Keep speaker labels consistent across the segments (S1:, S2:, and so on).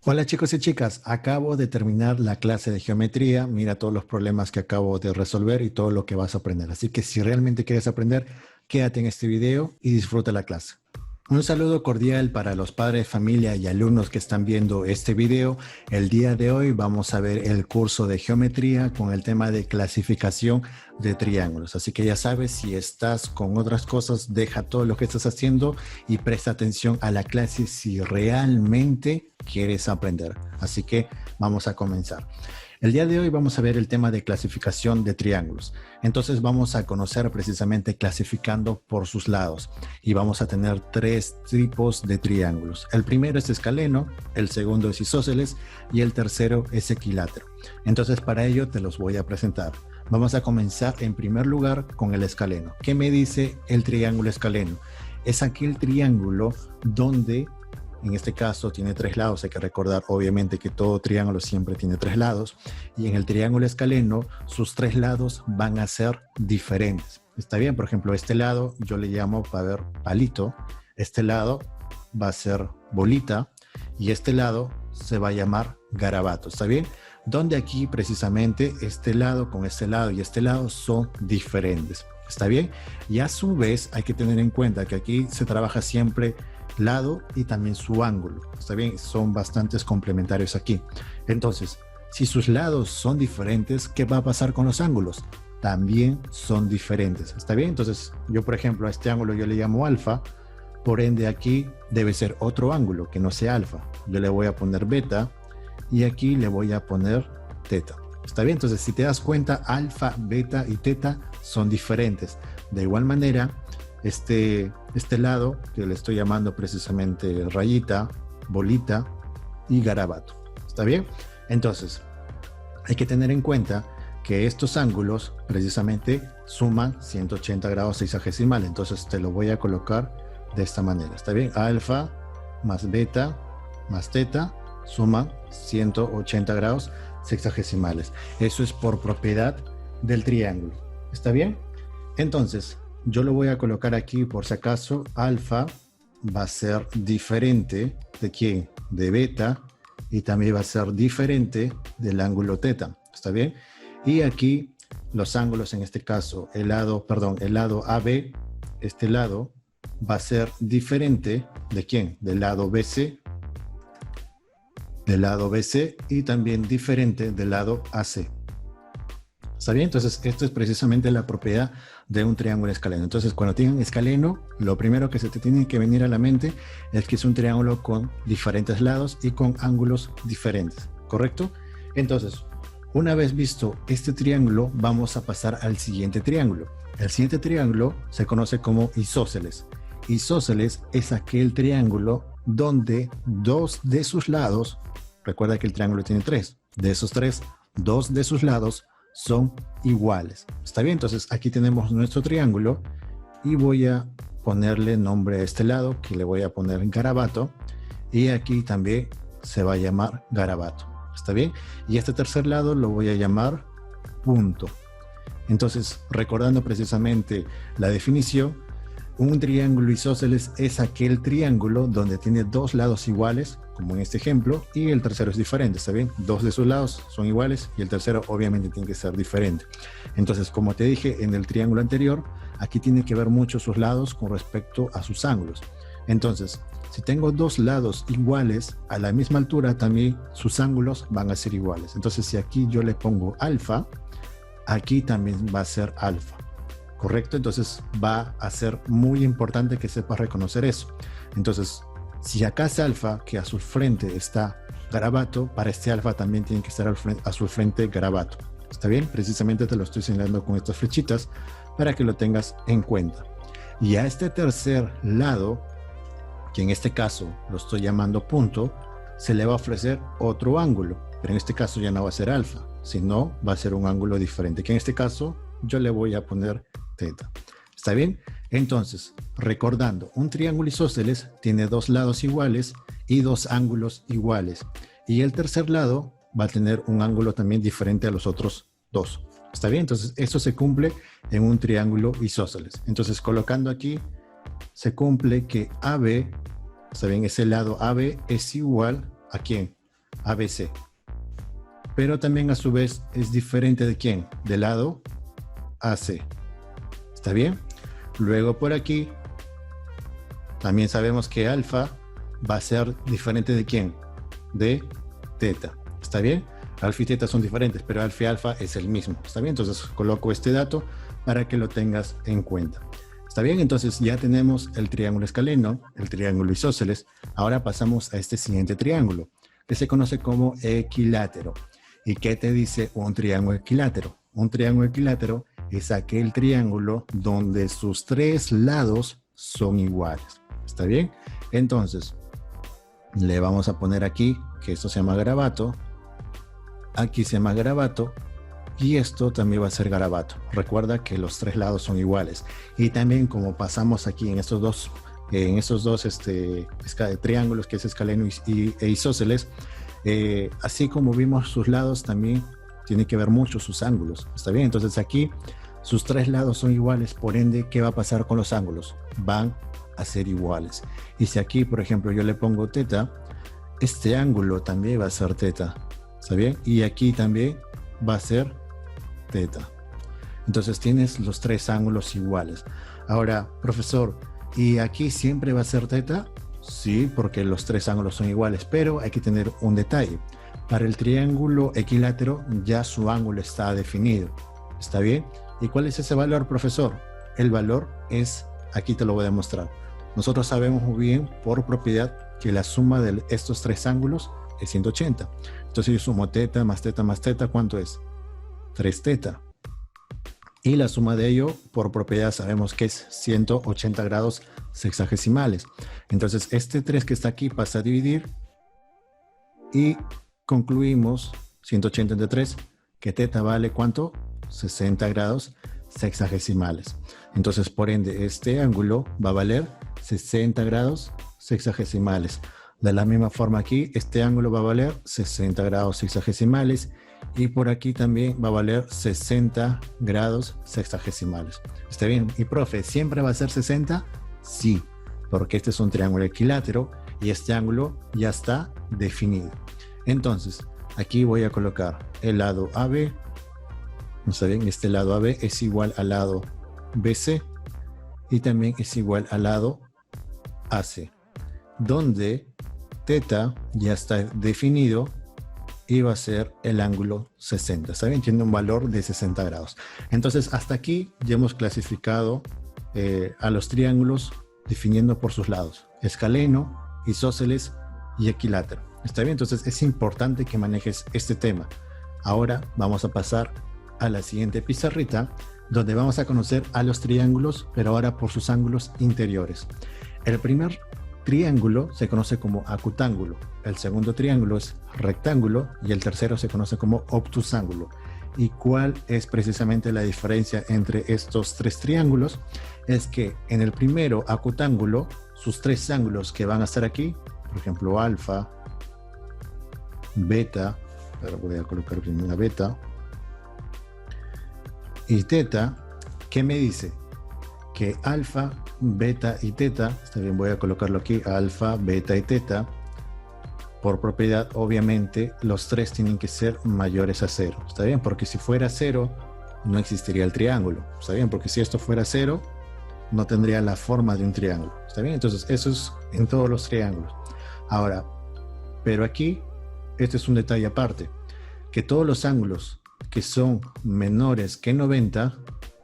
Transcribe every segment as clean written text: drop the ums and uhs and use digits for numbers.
S1: Hola chicos y chicas, acabo de terminar la clase de geometría. Mira todos los problemas que acabo de resolver y todo lo que vas a aprender. Así que si realmente quieres aprender, quédate en este video y disfruta la clase. Un saludo cordial para los padres, familia y alumnos que están viendo este video. El día de hoy vamos a ver el curso de geometría con el tema de clasificación de triángulos. Así que ya sabes, si estás con otras cosas, deja todo lo que estás haciendo y presta atención a la clase si realmente quieres aprender. Así que vamos a comenzar. El día de hoy vamos a ver el tema de clasificación de triángulos. Entonces vamos a conocer precisamente clasificando por sus lados y vamos a tener tres tipos de triángulos. El primero es escaleno, el segundo es isósceles y el tercero es equilátero. Entonces para ello te los voy a presentar. Vamos a comenzar en primer lugar con el escaleno. ¿Qué me dice el triángulo escaleno? Es aquel triángulo donde en este caso tiene tres lados. Hay que recordar obviamente que todo triángulo siempre tiene tres lados y en el triángulo escaleno sus tres lados van a ser diferentes. ¿Está bien? Por ejemplo, este lado yo le llamo, a ver, palito. Este lado va a ser bolita y este lado se va a llamar garabato. ¿Está bien? Donde aquí precisamente este lado con este lado y este lado son diferentes. ¿Está bien? Y a su vez hay que tener en cuenta que aquí se trabaja siempre lado y también su ángulo. ¿Está bien? Son bastantes complementarios aquí. Entonces, si sus lados son diferentes, ¿qué va a pasar con los ángulos? También son diferentes. ¿Está bien? Entonces, yo por ejemplo a este ángulo yo le llamo alfa, por ende aquí debe ser otro ángulo que no sea alfa. Yo le voy a poner beta y aquí le voy a poner teta. ¿Está bien? Entonces, si te das cuenta, alfa, beta y teta son diferentes. De igual manera, este lado que le estoy llamando precisamente rayita, bolita y garabato. ¿Está bien? Entonces, hay que tener en cuenta que estos ángulos precisamente suman 180 grados sexagesimal. Entonces, te lo voy a colocar de esta manera. ¿Está bien? Alfa más beta más teta suman 180 grados sexagesimales. Eso es por propiedad del triángulo. ¿Está bien? Entonces, yo lo voy a colocar aquí por si acaso. Alfa va a ser diferente de ¿quién? De beta, y también va a ser diferente del ángulo teta. ¿Está bien? Y aquí los ángulos, en este caso, el lado AB, este lado va a ser diferente de ¿quién? Del lado BC, y también diferente del lado AC. ¿Está bien? Entonces, esto es precisamente la propiedad de un triángulo escaleno. Entonces, cuando tienen escaleno, lo primero que se te tiene que venir a la mente es que es un triángulo con diferentes lados y con ángulos diferentes, ¿correcto? Entonces, una vez visto este triángulo, vamos a pasar al siguiente triángulo. El siguiente triángulo se conoce como isósceles. Isósceles es aquel triángulo donde dos de sus lados, recuerda que el triángulo tiene tres, de esos tres, dos de sus lados son iguales. ¿Está bien? Entonces aquí tenemos nuestro triángulo y voy a ponerle nombre a este lado, que le voy a poner garabato, y aquí también se va a llamar garabato. ¿Está bien? Y este tercer lado lo voy a llamar punto. Entonces, recordando precisamente la definición, un triángulo isósceles es aquel triángulo donde tiene dos lados iguales, como en este ejemplo, y el tercero es diferente. ¿Está bien? Dos de sus lados son iguales y el tercero obviamente tiene que ser diferente. Entonces, como te dije en el triángulo anterior, aquí tiene que ver mucho sus lados con respecto a sus ángulos. Entonces, si tengo dos lados iguales a la misma altura, también sus ángulos van a ser iguales. Entonces, si aquí yo le pongo alfa, aquí también va a ser alfa. ¿Correcto? Entonces va a ser muy importante que sepas reconocer eso. Entonces, si acá es alfa, que a su frente está garabato, para este alfa también tiene que estar a su frente garabato. ¿Está bien? Precisamente te lo estoy señalando con estas flechitas para que lo tengas en cuenta. Y a este tercer lado, que en este caso lo estoy llamando punto, se le va a ofrecer otro ángulo, pero en este caso ya no va a ser alfa, sino va a ser un ángulo diferente, que en este caso yo le voy a poner teta. ¿Está bien? Entonces, recordando, un triángulo isósceles tiene dos lados iguales y dos ángulos iguales. Y el tercer lado va a tener un ángulo también diferente a los otros dos. ¿Está bien? Entonces, esto se cumple en un triángulo isósceles. Entonces, colocando aquí, se cumple que AB, ¿está bien? Ese lado AB es igual ¿a quién? ABC. Pero también a su vez es diferente de quién, del lado AC. ¿Está bien? Luego por aquí también sabemos que alfa va a ser diferente de quién, de teta. ¿Está bien? Alfa y teta son diferentes, pero alfa y alfa es el mismo. ¿Está bien? Entonces coloco este dato para que lo tengas en cuenta. ¿Está bien? Entonces ya tenemos el triángulo escaleno, el triángulo isósceles. Ahora pasamos a este siguiente triángulo, que se conoce como equilátero. ¿Y qué te dice un triángulo equilátero? Un triángulo equilátero es aquel triángulo donde sus tres lados son iguales. ¿Está bien? Entonces, le vamos a poner aquí que esto se llama garabato. Aquí se llama garabato. Y esto también va a ser garabato. Recuerda que los tres lados son iguales. Y también como pasamos aquí en estos dos triángulos, que es escaleno e isósceles, así como vimos sus lados, también tiene que ver mucho sus ángulos. ¿Está bien? Entonces aquí sus tres lados son iguales, por ende, ¿qué va a pasar con los ángulos? Van a ser iguales. Y si aquí, por ejemplo, yo le pongo teta, este ángulo también va a ser teta. ¿Está bien? Y aquí también va a ser teta. Entonces tienes los tres ángulos iguales. Ahora, profesor, ¿y aquí siempre va a ser teta? Sí, porque los tres ángulos son iguales, pero hay que tener un detalle. Para el triángulo equilátero ya su ángulo está definido. ¿Está bien? ¿Y cuál es ese valor, profesor? El valor es, aquí te lo voy a demostrar. Nosotros sabemos muy bien por propiedad que la suma de estos tres ángulos es 180. Entonces yo sumo teta más teta más teta, ¿cuánto es? 3 teta. Y la suma de ello, por propiedad, sabemos que es 180 grados sexagesimales. Entonces, este 3 que está aquí pasa a dividir y concluimos 180 entre 3, que teta vale ¿cuánto? 60 grados sexagesimales. Entonces, por ende, este ángulo va a valer 60 grados sexagesimales. De la misma forma aquí, este ángulo va a valer 60 grados sexagesimales. Y por aquí también va a valer 60 grados sexagesimales. ¿Está bien? Y profe, ¿siempre va a ser 60? Sí, porque este es un triángulo equilátero y este ángulo ya está definido. Entonces, aquí voy a colocar el lado AB. ¿Está bien? Este lado AB es igual al lado BC y también es igual al lado AC, donde teta ya está definido y va a ser el ángulo 60. ¿Está bien? Tiene un valor de 60 grados. Entonces, hasta aquí ya hemos clasificado a los triángulos definiendo por sus lados: escaleno, isósceles y equilátero. ¿Está bien? Entonces, es importante que manejes este tema. Ahora vamos a pasar a la siguiente pizarrita, donde vamos a conocer a los triángulos, pero ahora por sus ángulos interiores. El primer triángulo se conoce como acutángulo, el segundo triángulo es rectángulo y el tercero se conoce como obtusángulo. ¿Y cuál es precisamente la diferencia entre estos tres triángulos? Es que en el primero acutángulo, sus tres ángulos que van a estar aquí, por ejemplo alfa, beta, ahora voy a colocar primero la beta, y teta, ¿qué me dice? Que alfa, beta y teta, está bien, voy a colocarlo aquí, alfa, beta y teta, por propiedad, obviamente, los tres tienen que ser mayores a 0, ¿está bien? Porque si fuera 0, no existiría el triángulo, ¿está bien? Porque si esto fuera 0, no tendría la forma de un triángulo, ¿está bien? Entonces, eso es en todos los triángulos. Ahora, pero aquí, este es un detalle aparte, que todos los ángulos que son menores que 90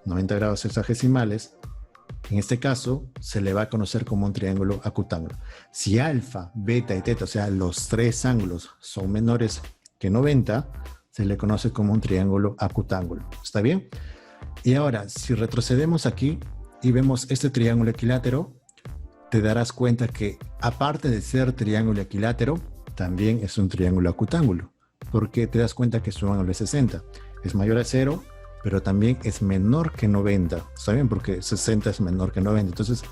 S1: grados sexagesimales, en este caso, se le va a conocer como un triángulo acutángulo. Si alfa, beta y teta, o sea, los tres ángulos son menores que 90, se le conoce como un triángulo acutángulo. ¿Está bien? Y ahora, si retrocedemos aquí y vemos este triángulo equilátero, te darás cuenta que, aparte de ser triángulo equilátero, también es un triángulo acutángulo. Porque te das cuenta que su ángulo es 60. Es mayor a 0, pero también es menor que 90. ¿Está bien? Porque 60 es menor que 90. Entonces,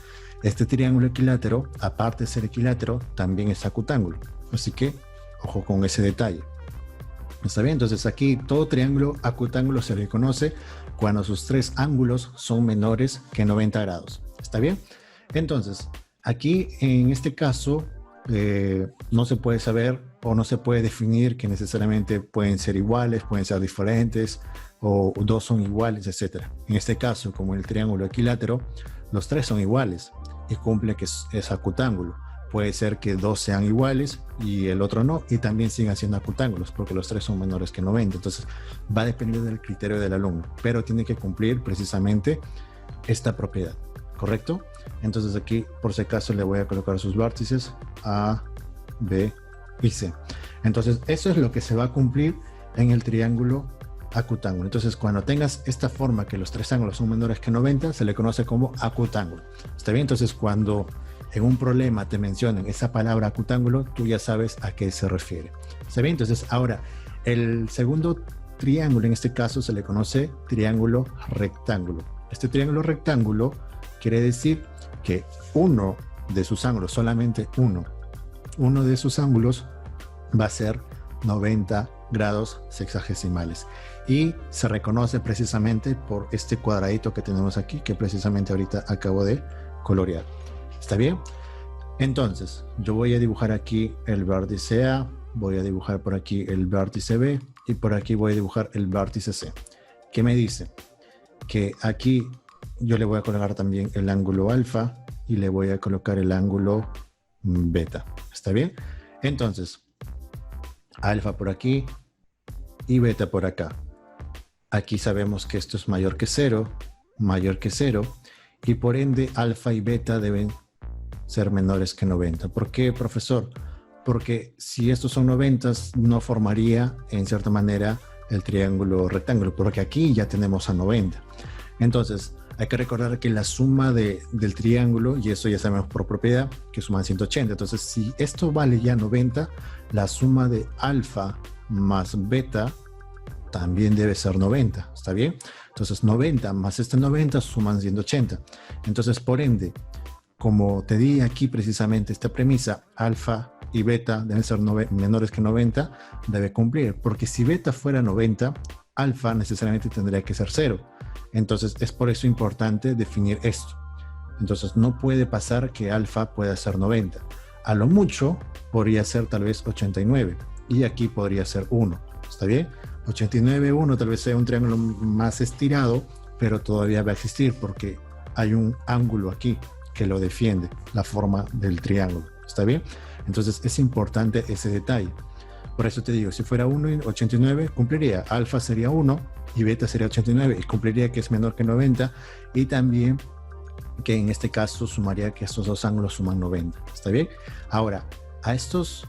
S1: este triángulo equilátero, aparte de ser equilátero, también es acutángulo. Así que, ojo con ese detalle. ¿Está bien? Entonces, aquí todo triángulo acutángulo se le conoce cuando sus tres ángulos son menores que 90 grados. ¿Está bien? Entonces, aquí, en este caso, no se puede saber o no se puede definir que necesariamente pueden ser iguales, pueden ser diferentes, o dos son iguales, etc. En este caso, como en el triángulo equilátero, los tres son iguales y cumple que es acutángulo. Puede ser que dos sean iguales y el otro no, y también sigan siendo acutángulos, porque los tres son menores que 90. Entonces, va a depender del criterio del alumno, pero tiene que cumplir precisamente esta propiedad, ¿correcto? Entonces aquí, por si acaso, le voy a colocar sus vértices A, B y C. Entonces, eso es lo que se va a cumplir en el triángulo acutángulo. Entonces, cuando tengas esta forma que los tres ángulos son menores que 90, se le conoce como acutángulo. ¿Está bien? Entonces, cuando en un problema te mencionan esa palabra acutángulo, tú ya sabes a qué se refiere. ¿Está bien? Entonces, ahora, el segundo triángulo, en este caso, se le conoce triángulo rectángulo. Este triángulo rectángulo quiere decir que uno de sus ángulos, solamente uno de sus ángulos va a ser 90 grados sexagesimales. Y se reconoce precisamente por este cuadradito que tenemos aquí, que precisamente ahorita acabo de colorear. ¿Está bien? Entonces, yo voy a dibujar aquí el vértice A, voy a dibujar por aquí el vértice B y por aquí voy a dibujar el vértice C. ¿Qué me dice? Que aquí yo le voy a colocar también el ángulo alfa y le voy a colocar el ángulo beta. ¿Está bien? Entonces, alfa por aquí y beta por acá. Aquí sabemos que esto es mayor que 0, y por ende alfa y beta deben ser menores que 90. ¿Por qué, profesor? Porque si estos son 90, no formaría en cierta manera el triángulo rectángulo, porque aquí ya tenemos a 90. Entonces, hay que recordar que la suma del triángulo, y eso ya sabemos por propiedad, que suman 180. Entonces, si esto vale ya 90, la suma de alfa más beta también debe ser 90. ¿Está bien? Entonces, 90 más este 90 suman 180. Entonces, por ende, como te di aquí precisamente esta premisa, alfa y beta deben ser menores que 90, debe cumplir. Porque si beta fuera 90, alfa necesariamente tendría que ser 0. Entonces es por eso importante definir esto. Entonces no puede pasar que alfa pueda ser 90. A lo mucho podría ser tal vez 89. Y aquí podría ser 1. ¿Está bien? 89, 1 tal vez sea un triángulo más estirado, pero todavía va a existir porque hay un ángulo aquí que lo defiende, la forma del triángulo. ¿Está bien? Entonces es importante ese detalle. Por eso te digo, si fuera 1 y 89, cumpliría. Alfa sería 1 y beta sería 89 y cumpliría que es menor que 90, y también que en este caso sumaría que estos dos ángulos suman 90. ¿Está bien? Ahora, a estos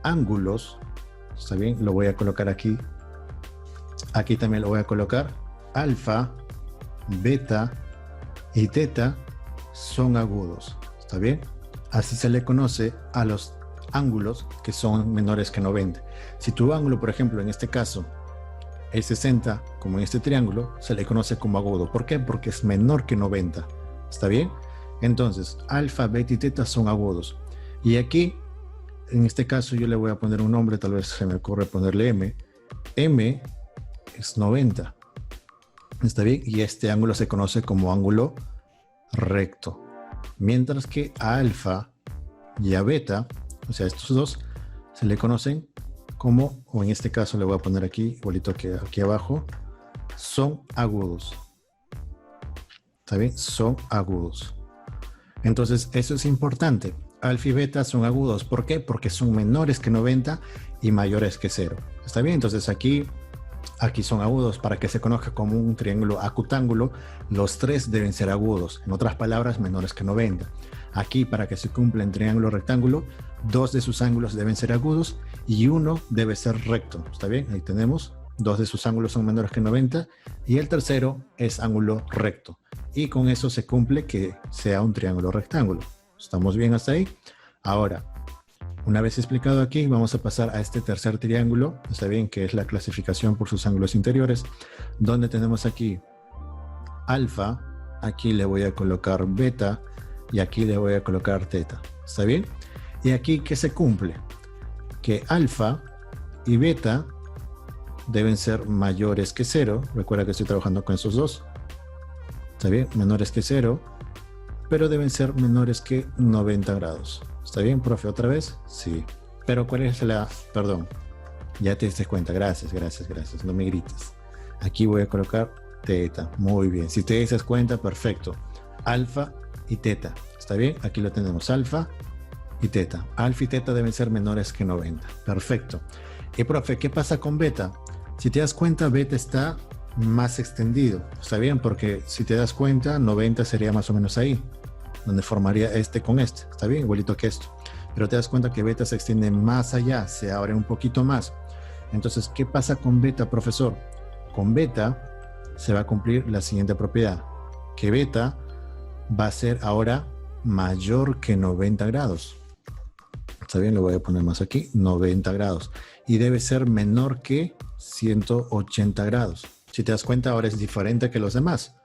S1: ángulos, ¿está bien? Lo voy a colocar aquí. Aquí también lo voy a colocar. Alfa, beta y teta son agudos. ¿Está bien? Así se le conoce a los ángulos que son menores que 90. Si tu ángulo, por ejemplo, en este caso es 60, como en este triángulo, se le conoce como agudo. ¿Por qué? Porque es menor que 90. ¿Está bien? Entonces, alfa, beta y teta son agudos. Y aquí, en este caso, yo le voy a poner un nombre, tal vez se me ocurre ponerle M. M es 90. ¿Está bien? Y este ángulo se conoce como ángulo recto. Mientras que a alfa y a beta, o sea, estos dos, se le conocen como, o en este caso le voy a poner aquí, igualito que aquí abajo, son agudos. ¿Está bien? Son agudos. Entonces, eso es importante. Alfa y beta son agudos. ¿Por qué? Porque son menores que 90 y mayores que 0. ¿Está bien? Entonces, aquí son agudos. Para que se conozca como un triángulo acutángulo, los tres deben ser agudos. En otras palabras, menores que 90. Aquí, para que se cumpla en triángulo rectángulo, dos de sus ángulos deben ser agudos y uno debe ser recto. ¿Está bien? Ahí tenemos. Dos de sus ángulos son menores que 90 y el tercero es ángulo recto. Y con eso se cumple que sea un triángulo rectángulo. ¿Estamos bien hasta ahí? Ahora, una vez explicado aquí, vamos a pasar a este tercer triángulo. Está bien, que es la clasificación por sus ángulos interiores, donde tenemos aquí alfa, aquí le voy a colocar beta y aquí le voy a colocar teta. ¿Está bien? Y aquí, ¿qué se cumple? Que alfa y beta deben ser mayores que 0. Recuerda que estoy trabajando con esos dos. ¿Está bien? Menores que 0, pero deben ser menores que 90 grados. ¿Está bien, profe? ¿Otra vez? Sí. Pero ¿cuál es la...? Perdón, ya te diste cuenta. Gracias, gracias, gracias. No me grites. Aquí voy a colocar teta. Muy bien. Si te das cuenta, perfecto. Alfa y teta. ¿Está bien? Aquí lo tenemos. Alfa y teta. Alfa y teta deben ser menores que 90. Perfecto. Y profe, ¿qué pasa con beta? Si te das cuenta, beta está más extendido. ¿Está bien? Porque si te das cuenta, 90 sería más o menos ahí, donde formaría este con este. ¿Está bien? Igualito que esto. Pero te das cuenta que beta se extiende más allá, se abre un poquito más. Entonces, ¿qué pasa con beta, profesor? Con beta se va a cumplir la siguiente propiedad, que beta va a ser ahora mayor que 90 grados. Está bien, lo voy a poner más aquí, 90 grados. Y debe ser menor que 180 grados. Si te das cuenta, ahora es diferente que los demás.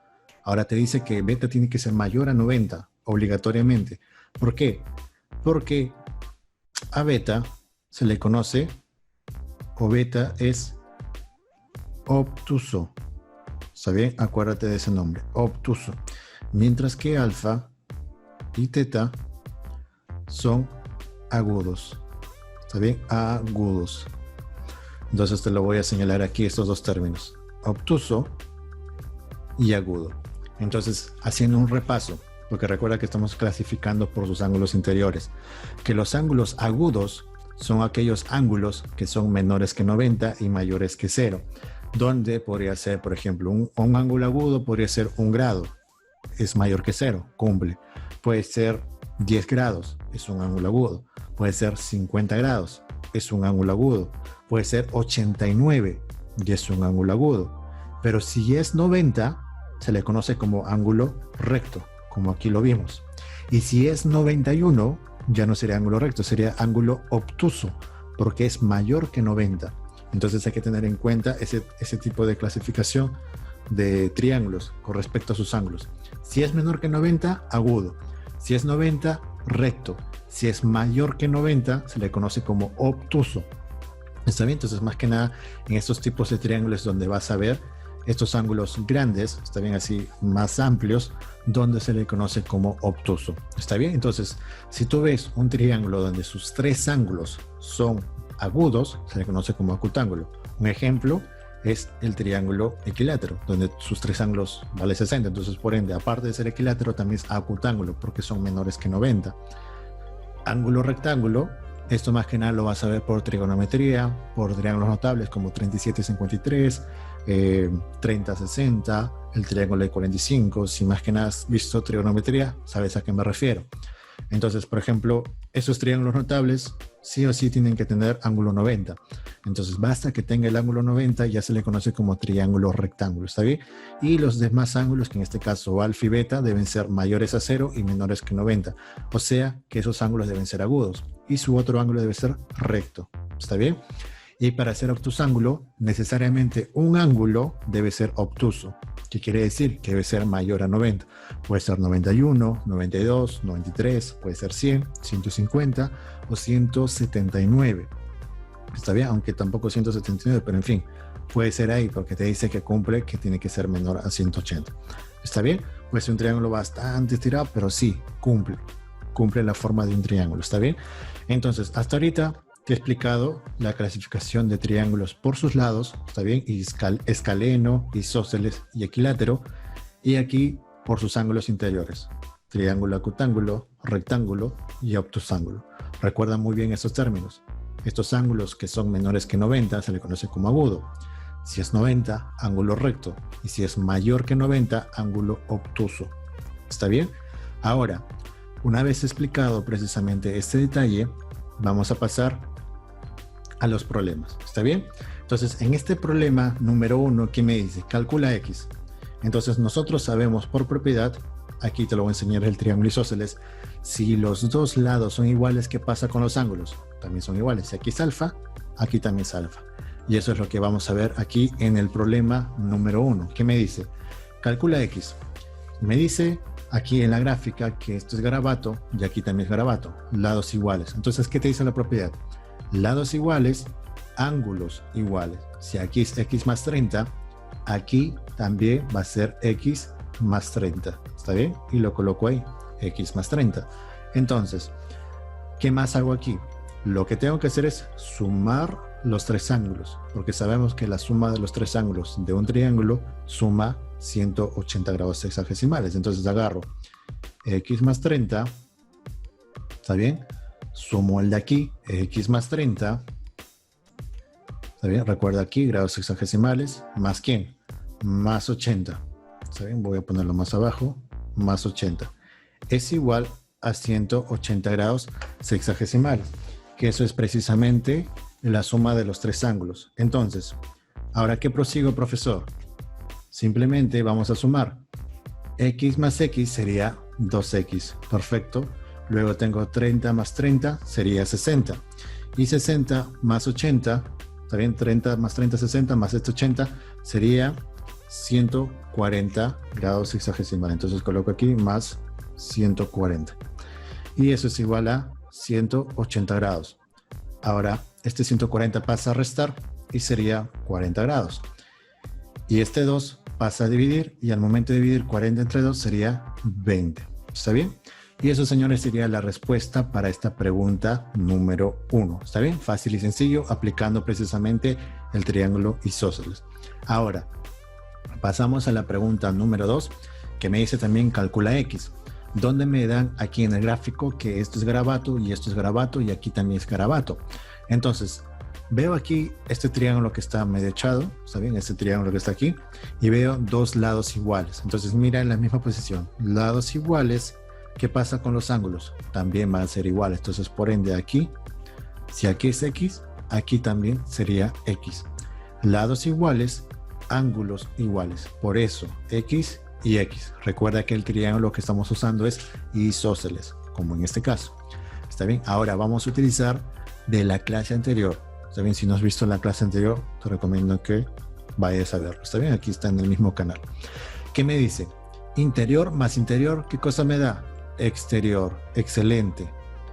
S1: Ahora te dice que beta tiene que ser mayor a 90, obligatoriamente. ¿Por qué? Porque a beta se le conoce, o beta es obtuso. ¿Está bien? Acuérdate de ese nombre, obtuso. Mientras que alfa y teta son agudos. ¿Está bien? Agudos. Entonces te lo voy a señalar aquí, estos dos términos, obtuso y agudo. Entonces, haciendo un repaso, porque recuerda que estamos clasificando por sus ángulos interiores, que los ángulos agudos son aquellos ángulos que son menores que 90 y mayores que 0, donde podría ser, por ejemplo, un ángulo agudo podría ser 1 grado, es mayor que 0, cumple. Puede ser 10 grados, es un ángulo agudo. Puede ser 50 grados, es un ángulo agudo. Puede ser 89 y es un ángulo agudo. Pero si es 90, se le conoce como ángulo recto, como aquí lo vimos. Y si es 91, ya no sería ángulo recto, sería ángulo obtuso, porque es mayor que 90. Entonces hay que tener en cuenta ese tipo de clasificación de triángulos con respecto a sus ángulos. Si es menor que 90, agudo. Si es 90, recto. Si es mayor que 90, se le conoce como obtuso. ¿Está bien? Entonces, más que nada, en estos tipos de triángulos donde vas a ver estos ángulos grandes, está bien, así más amplios, donde se le conoce como obtuso. ¿Está bien? Entonces, si tú ves un triángulo donde sus tres ángulos son agudos, se le conoce como acutángulo. Un ejemplo es el triángulo equilátero, donde sus tres ángulos vale 60. Entonces, por ende, aparte de ser equilátero, también es acutángulo, porque son menores que 90. Ángulo rectángulo, esto más que nada lo vas a ver por trigonometría, por triángulos notables como 37-53, 30-60, el triángulo de 45. Si más que nada has visto trigonometría, sabes a qué me refiero. Entonces, por ejemplo, esos triángulos notables sí o sí tienen que tener ángulo 90. Entonces, basta que tenga el ángulo 90, ya se le conoce como triángulo rectángulo, ¿está bien? Y los demás ángulos, que en este caso alfa y beta, deben ser mayores a 0 y menores que 90. O sea, que esos ángulos deben ser agudos y su otro ángulo debe ser recto, ¿está bien? Y para ser obtusángulo, necesariamente un ángulo debe ser obtuso. ¿Qué quiere decir? Que debe ser mayor a 90. Puede ser 91, 92, 93, puede ser 100, 150 o 179. Está bien, aunque tampoco 179, pero en fin, puede ser ahí porque te dice que cumple, que tiene que ser menor a 180. ¿Está bien? Puede ser un triángulo bastante estirado, pero sí, cumple la forma de un triángulo. ¿Está bien? Entonces, hasta ahorita te he explicado la clasificación de triángulos por sus lados, ¿está bien? Y escaleno, isósceles y equilátero. Y aquí por sus ángulos interiores, triángulo, acutángulo, rectángulo y obtusángulo. Recuerda muy bien estos términos. Estos ángulos que son menores que 90 se le conoce como agudo. Si es 90, ángulo recto. Y si es mayor que 90, ángulo obtuso. ¿Está bien? Ahora, una vez explicado precisamente este detalle, vamos a pasar a los problemas. ¿Está bien? Entonces, en este problema número 1, ¿qué me dice? Calcula X. Entonces, nosotros sabemos por propiedad, aquí te lo voy a enseñar el triángulo isósceles, si los dos lados son iguales, ¿qué pasa con los ángulos? También son iguales. Si aquí es alfa, aquí también es alfa. Y eso es lo que vamos a ver aquí en el problema número 1. ¿Qué me dice? Calcula X. Me dice aquí en la gráfica que esto es garabato y aquí también es garabato. Lados iguales. Entonces, ¿qué te dice la propiedad? Lados iguales, ángulos iguales. Si aquí es X más 30, aquí también va a ser X más 30. ¿Está bien? Y lo coloco ahí, X más 30. Entonces, ¿qué más hago aquí? Lo que tengo que hacer es sumar los tres ángulos, porque sabemos que la suma de los tres ángulos de un triángulo suma 180 grados sexagesimales. Entonces agarro x más 30, ¿está bien? Sumo el de aquí, x más 30, ¿está bien? Recuerda aquí, grados sexagesimales, ¿más quién? Más 80, ¿está bien? Voy a ponerlo más abajo, más 80. Es igual a 180 grados sexagesimales, que eso es precisamente la suma de los tres ángulos. Entonces, ¿ahora qué prosigo, profesor? Simplemente vamos a sumar. X más X sería 2X. Perfecto. Luego tengo 30 más 30 sería 60. Y 60 más 80, ¿está bien? 30 más 30, 60 más este 80 sería 140 grados sexagesimales. Entonces coloco aquí más 140. Y eso es igual a 180 grados. Ahora, este 140 pasa a restar y sería 40 grados. Y este 2 pasa a dividir y al momento de dividir 40 entre 2 sería 20. ¿Está bien? Y eso, señores, sería la respuesta para esta pregunta número 1. ¿Está bien? Fácil y sencillo, aplicando precisamente el triángulo isósceles. Ahora, pasamos a la pregunta número 2, que me dice también calcula X. Donde me dan aquí en el gráfico que esto es garabato y esto es garabato y aquí también es garabato. Entonces, veo aquí este triángulo que está medio echado, ¿está bien? Este triángulo que está aquí, y veo dos lados iguales. Entonces, mira en la misma posición, lados iguales, ¿qué pasa con los ángulos? También van a ser iguales. Entonces, por ende, aquí, si aquí es X, aquí también sería X. Lados iguales, ángulos iguales. Por eso, X y X. Recuerda que el triángulo que estamos usando es isósceles, como en este caso. ¿Está bien? Ahora vamos a utilizar de la clase anterior. ¿Está bien? Si no has visto la clase anterior, te recomiendo que vayas a verlo. ¿Está bien? Aquí está en el mismo canal. ¿Qué me dice? Interior más interior, ¿qué cosa me da? Exterior. Excelente.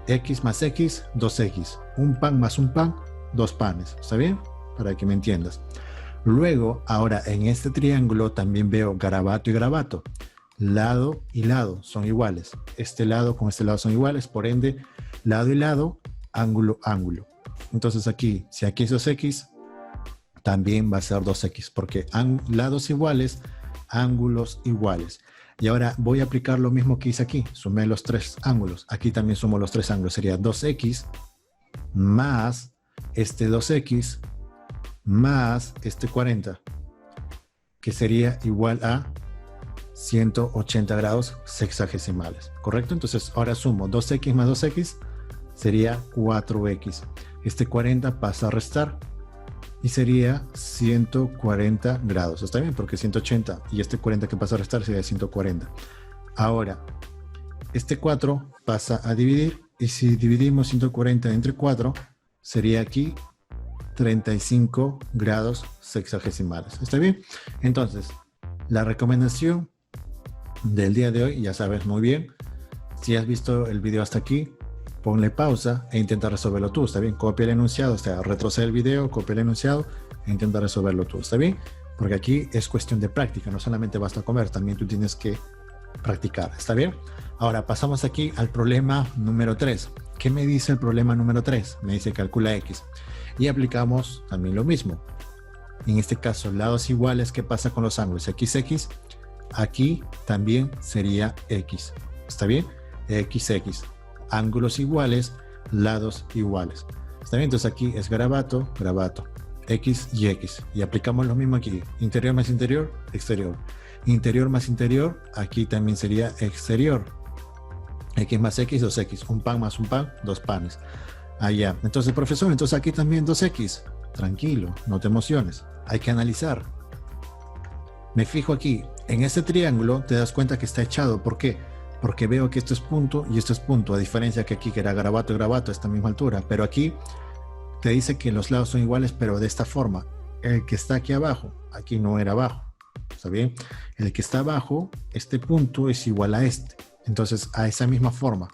S1: X más X, 2X. Un pan más un pan, 2 panes. ¿Está bien? Para que me entiendas. Luego, ahora en este triángulo también veo garabato y garabato. Lado y lado son iguales. Este lado con este lado son iguales. Por ende, lado y lado, ángulo, ángulo. Entonces aquí, si aquí es 2X, también va a ser 2X. Porque lados iguales, ángulos iguales. Y ahora voy a aplicar lo mismo que hice aquí. Sumé los tres ángulos. Aquí también sumo los tres ángulos. Sería 2X más este 2X más este 40, que sería igual a 180 grados sexagesimales, ¿correcto? Entonces ahora sumo 2X más 2X sería 4X. Este 40 pasa a restar y sería 140 grados. ¿Está bien? Porque 180 y este 40 que pasa a restar sería 140. Ahora, este 4 pasa a dividir y si dividimos 140 entre 4 sería aquí 35 grados sexagesimales. ¿Está bien? Entonces, la recomendación del día de hoy, ya sabes muy bien, si has visto el video hasta aquí, ponle pausa e intenta resolverlo tú. ¿Está bien? Copia el enunciado, o sea, retrocede el video, copia el enunciado e intenta resolverlo tú. ¿Está bien? Porque aquí es cuestión de práctica, no solamente basta comer, también tú tienes que practicar. ¿Está bien? Ahora pasamos aquí al problema número 3. ¿Qué me dice el problema número 3? Me dice calcula X. Y aplicamos también lo mismo. En este caso, lados iguales, ¿qué pasa con los ángulos? X, X, aquí también sería X. ¿Está bien? X, X. Ángulos iguales, lados iguales. ¿Está bien? Entonces aquí es garabato, garabato. X y X. Y aplicamos lo mismo aquí. Interior más interior, exterior. Interior más interior, aquí también sería exterior. X más X, 2X. Un pan más un pan, 2 panes. Allá. Entonces, profesor, entonces aquí también 2X. Tranquilo, no te emociones. Hay que analizar. Me fijo aquí. En este triángulo te das cuenta que está echado. ¿Por qué? Porque veo que esto es punto y esto es punto. A diferencia que aquí que era garabato y garabato a esta misma altura. Pero aquí te dice que los lados son iguales, pero de esta forma. El que está aquí abajo, aquí no era abajo. ¿Está bien? El que está abajo, este punto es igual a este. Entonces, a esa misma forma,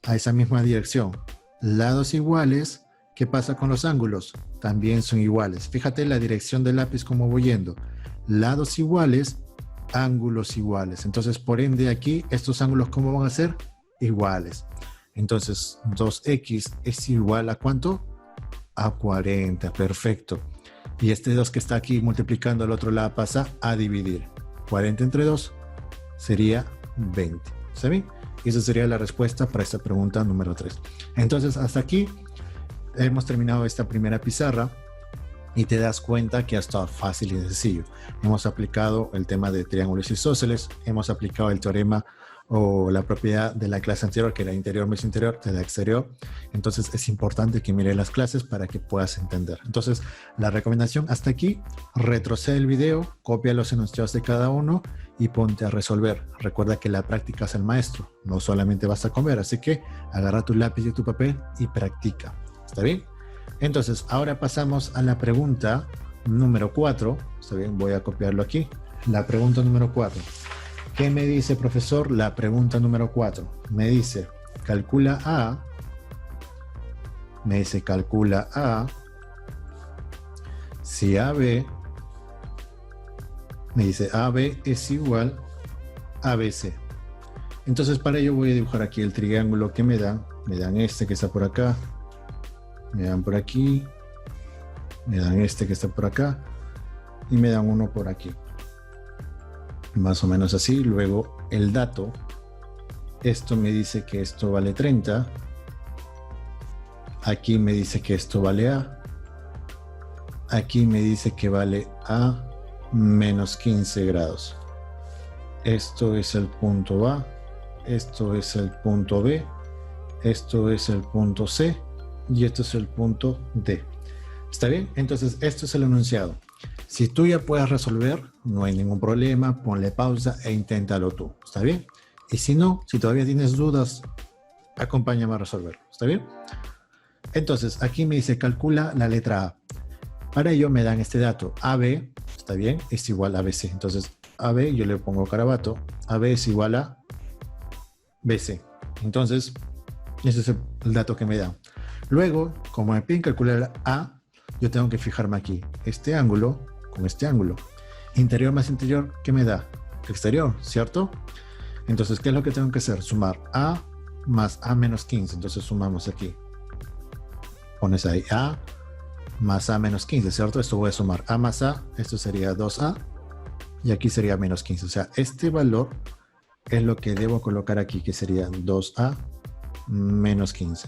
S1: a esa misma dirección. Lados iguales, ¿qué pasa con los ángulos? También son iguales. Fíjate la dirección del lápiz como voy yendo. Lados iguales, ángulos iguales. Entonces, por ende, aquí, estos ángulos, ¿cómo van a ser? Iguales. Entonces, 2x es igual a ¿cuánto? A 40, perfecto. Y este 2 que está aquí multiplicando al otro lado pasa a dividir. 40 entre 2 sería 20. ¿Está bien? Y esa sería la respuesta para esta pregunta número 3. Entonces, hasta aquí hemos terminado esta primera pizarra y te das cuenta que ha estado fácil y sencillo. Hemos aplicado el tema de triángulos isósceles, hemos aplicado el teorema o la propiedad de la clase anterior, que era interior más interior, de la exterior. Entonces es importante que mires las clases para que puedas entender. Entonces la recomendación hasta aquí: retrocede el video, copia los enunciados de cada uno y ponte a resolver. Recuerda que la práctica es el maestro, no solamente basta con ver, así que agarra tu lápiz y tu papel y practica. ¿Está bien? Entonces ahora pasamos a la pregunta número 4. ¿Está bien? Voy a copiarlo aquí. La pregunta número 4. ¿Qué me dice, profesor? La pregunta número 4. Me dice, calcula A. Me dice, calcula A. Si AB, me dice, AB es igual a ABC. Entonces, para ello voy a dibujar aquí el triángulo que me dan. Me dan este que está por acá. Me dan por aquí. Me dan este que está por acá. Y me dan uno por aquí. Más o menos así. Luego el dato, esto me dice que esto vale 30, aquí me dice que esto vale A, aquí me dice que vale A menos 15 grados. Esto es el punto A, esto es el punto B, esto es el punto C y esto es el punto D. ¿Está bien? Entonces esto es el enunciado. Si tú ya puedes resolver, no hay ningún problema, ponle pausa e inténtalo tú, ¿está bien? Y si no, si todavía tienes dudas, acompáñame a resolverlo, ¿está bien? Entonces, aquí me dice, calcula la letra A. Para ello me dan este dato, AB, ¿está bien? Es igual a BC. Entonces, AB, yo le pongo carabato, AB es igual a BC. Entonces, ese es el dato que me dan. Luego, como me piden calcular A, yo tengo que fijarme aquí, este ángulo con este ángulo. Interior más interior, ¿qué me da? Exterior, ¿cierto? Entonces, ¿qué es lo que tengo que hacer? Sumar A más A menos 15. Entonces, sumamos aquí. Pones ahí A más A menos 15, ¿cierto? Esto voy a sumar A más A. Esto sería 2A. Y aquí sería menos 15. O sea, este valor es lo que debo colocar aquí, que sería 2A menos 15.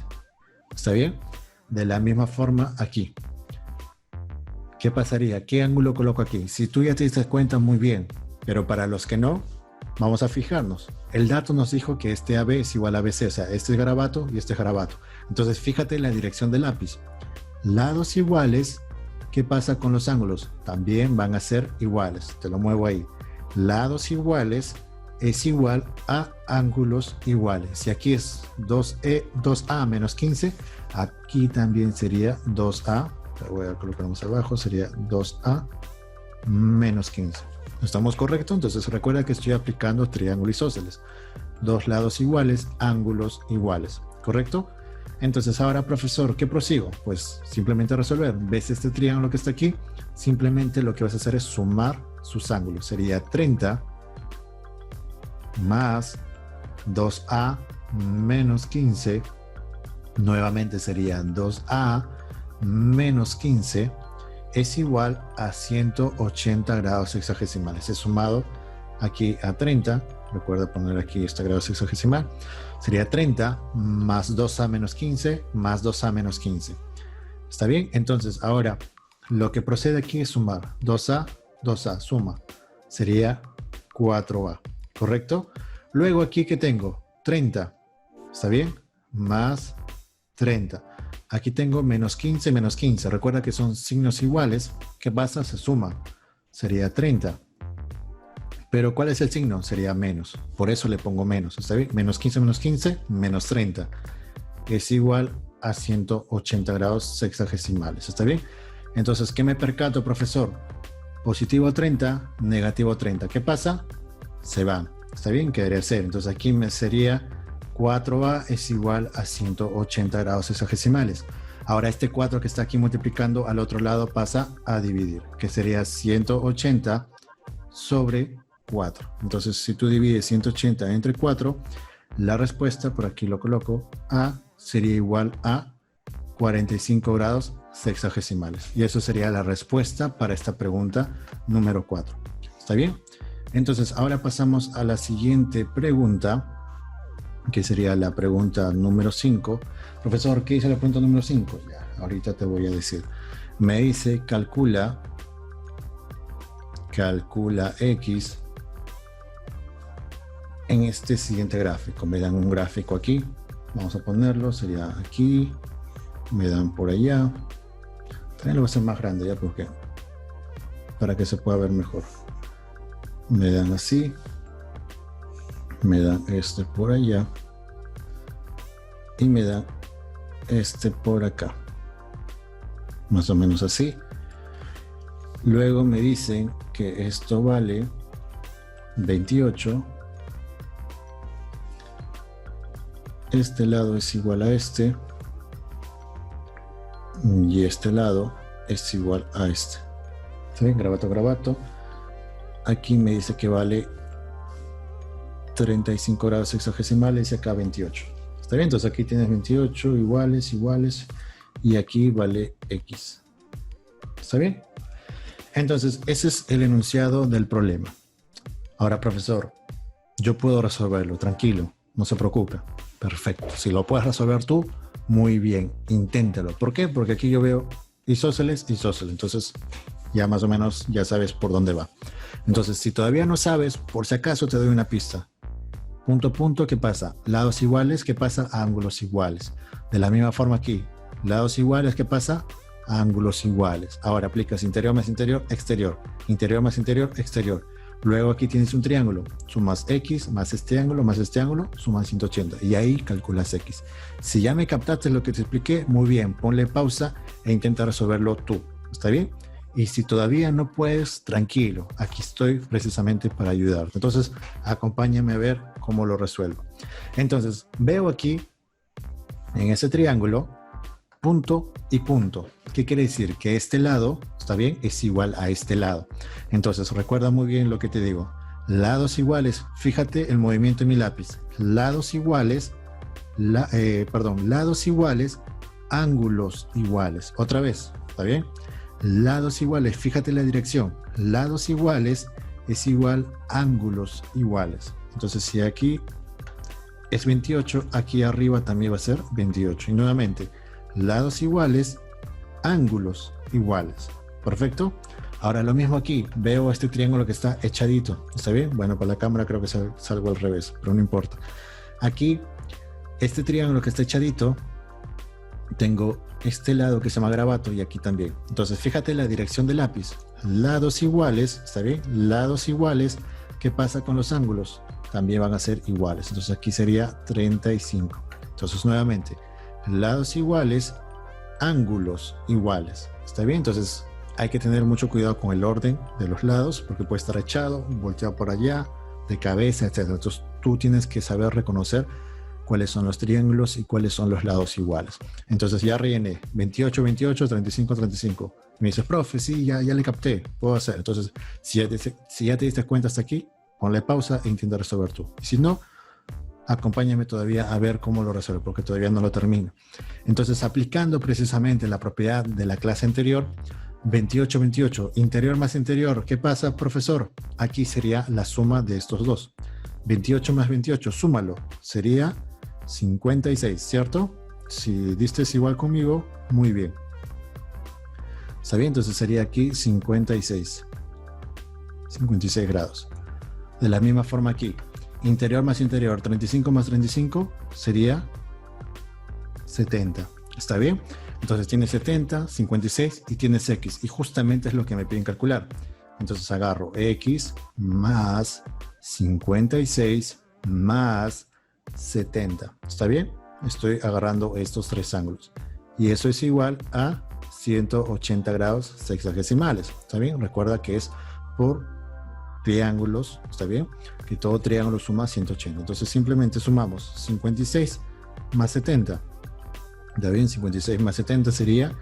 S1: ¿Está bien? De la misma forma aquí. ¿Qué pasaría? ¿Qué ángulo coloco aquí? Si tú ya te diste cuenta, muy bien. Pero para los que no, vamos a fijarnos. El dato nos dijo que este AB es igual a BC. O sea, este es garabato y este es garabato. Entonces, fíjate en la dirección del lápiz. Lados iguales, ¿qué pasa con los ángulos? También van a ser iguales. Te lo muevo ahí. Lados iguales es igual a ángulos iguales. Si aquí es 2A menos 15, aquí también sería 2A. Voy a colocar más abajo, sería 2A menos 15. ¿Estamos correctos? Entonces recuerda que estoy aplicando triángulo isósceles. Dos lados iguales, ángulos iguales. ¿Correcto? Entonces ahora, profesor, ¿qué prosigo? Pues simplemente resolver. ¿Ves este triángulo que está aquí? Simplemente lo que vas a hacer es sumar sus ángulos. Sería 30 más 2A menos 15. Nuevamente sería 2A menos 15 es igual a 180 grados sexagesimales. He sumado aquí a 30. Recuerda poner aquí este grado sexagesimal. Sería 30 más 2A menos 15 más 2A menos 15. ¿Está bien? Entonces ahora lo que procede aquí es sumar 2A, 2A, suma. Sería 4A. ¿Correcto? Luego aquí que tengo 30. ¿Está bien? Más 30. Aquí tengo menos 15, menos 15. Recuerda que son signos iguales. ¿Qué pasa? Se suma. Sería 30. Pero ¿cuál es el signo? Sería menos. Por eso le pongo menos. ¿Está bien? Menos 15, menos 30. Es igual a 180 grados sexagesimales. ¿Está bien? Entonces, ¿qué me percato, profesor? Positivo 30, negativo 30. ¿Qué pasa? Se van. ¿Está bien? ¿Qué debería ser? Entonces aquí me sería 4A es igual a 180 grados sexagesimales. Ahora este 4 que está aquí multiplicando al otro lado pasa a dividir, que sería 180 sobre 4. Entonces si tú divides 180 entre 4, La respuesta, por aquí lo coloco, A sería igual a 45 grados sexagesimales. Y eso sería la respuesta para esta pregunta número 4. ¿Está bien? Entonces, ahora pasamos a la siguiente pregunta, que sería la pregunta número 5. Profesor, ¿qué dice la pregunta número 5? Ya, ahorita te voy a decir. Me dice, calcula X en este siguiente gráfico. Me dan un gráfico aquí. Vamos a ponerlo, sería aquí. Me dan por allá. También lo voy a hacer más grande ya porque para que se pueda ver mejor. Me dan así. Me dan este por allá. Y me dan este por acá. Más o menos así. Luego me dicen que esto vale 28. Este lado es igual a este. Y este lado es igual a este. ¿Sí? Grabato, grabato. Aquí me dice que vale 35 grados sexagesimales y acá 28. ¿Está bien? Entonces aquí tienes 28 iguales, iguales. Y aquí vale X. ¿Está bien? Entonces, ese es el enunciado del problema. Ahora, profesor, yo puedo resolverlo, tranquilo, no se preocupe. Perfecto. Si lo puedes resolver tú, muy bien, inténtalo. ¿Por qué? Porque aquí yo veo isósceles, isósceles. Entonces, ya más o menos ya sabes por dónde va. Entonces, si todavía no sabes, por si acaso te doy una pista. Punto, punto, ¿qué pasa? Lados iguales, ¿qué pasa? Ángulos iguales. De la misma forma aquí, lados iguales, ¿qué pasa? Ángulos iguales. Ahora aplicas interior más interior, exterior. Interior más interior, exterior. Luego aquí tienes un triángulo. Sumas X más este ángulo, sumas 180. Y ahí calculas X. Si ya me captaste lo que te expliqué, muy bien. Ponle pausa e intenta resolverlo tú. ¿Está bien? Y si todavía no puedes, tranquilo. Aquí estoy precisamente para ayudarte. Entonces, acompáñame a ver cómo lo resuelvo. Entonces, veo aquí, en ese triángulo, punto y punto. ¿Qué quiere decir? Que este lado, ¿está bien? Es igual a este lado. Entonces, recuerda muy bien lo que te digo. Lados iguales, fíjate el movimiento de mi lápiz. Lados iguales, lados iguales, ángulos iguales. Otra vez, ¿está bien? Lados iguales, fíjate la dirección. Lados iguales es igual ángulos iguales. Entonces, si aquí es 28, aquí arriba también va a ser 28. Y nuevamente, lados iguales, ángulos iguales. ¿Perfecto? Ahora lo mismo aquí. Veo este triángulo que está echadito. ¿Está bien? Bueno, para la cámara creo que salgo al revés, pero no importa. Aquí, este triángulo que está echadito, tengo este lado que se llama grabato y aquí también. Entonces, fíjate la dirección del lápiz. Lados iguales, ¿está bien? Lados iguales. ¿Qué pasa con los ángulos? También van a ser iguales. Entonces, aquí sería 35. Entonces, nuevamente, lados iguales, ángulos iguales. ¿Está bien? Entonces hay que tener mucho cuidado con el orden de los lados porque puede estar echado, volteado por allá, de cabeza, etc. Entonces tú tienes que saber reconocer cuáles son los triángulos y cuáles son los lados iguales. Entonces ya rellené 28, 28, 35, 35. Me dices, profe, sí, ya le capté, puedo hacer. Entonces, si ya te diste cuenta hasta aquí, ponle pausa e intenta resolver tú. Y si no, acompáñame todavía a ver cómo lo resuelvo, porque todavía no lo termino. Entonces, aplicando precisamente la propiedad de la clase anterior, 28, 28, interior más interior, ¿qué pasa, profesor? Aquí sería la suma de estos dos. 28 más 28, súmalo, sería 56, ¿cierto? Si diste igual conmigo, muy bien. ¿Está bien? Entonces sería aquí 56. 56 grados. De la misma forma aquí. Interior más interior, 35 más 35 sería 70. ¿Está bien? Entonces tienes 70, 56 y tienes X. Y justamente es lo que me piden calcular. Entonces agarro X más 56 más 70. ¿Está bien? Estoy agarrando estos tres ángulos. Y eso es igual a 180 grados sexagesimales. ¿Está bien? Recuerda que es por triángulos. ¿Está bien? Que todo triángulo suma 180. Entonces simplemente sumamos 56 más 70. ¿Está bien? 56 más 70 sería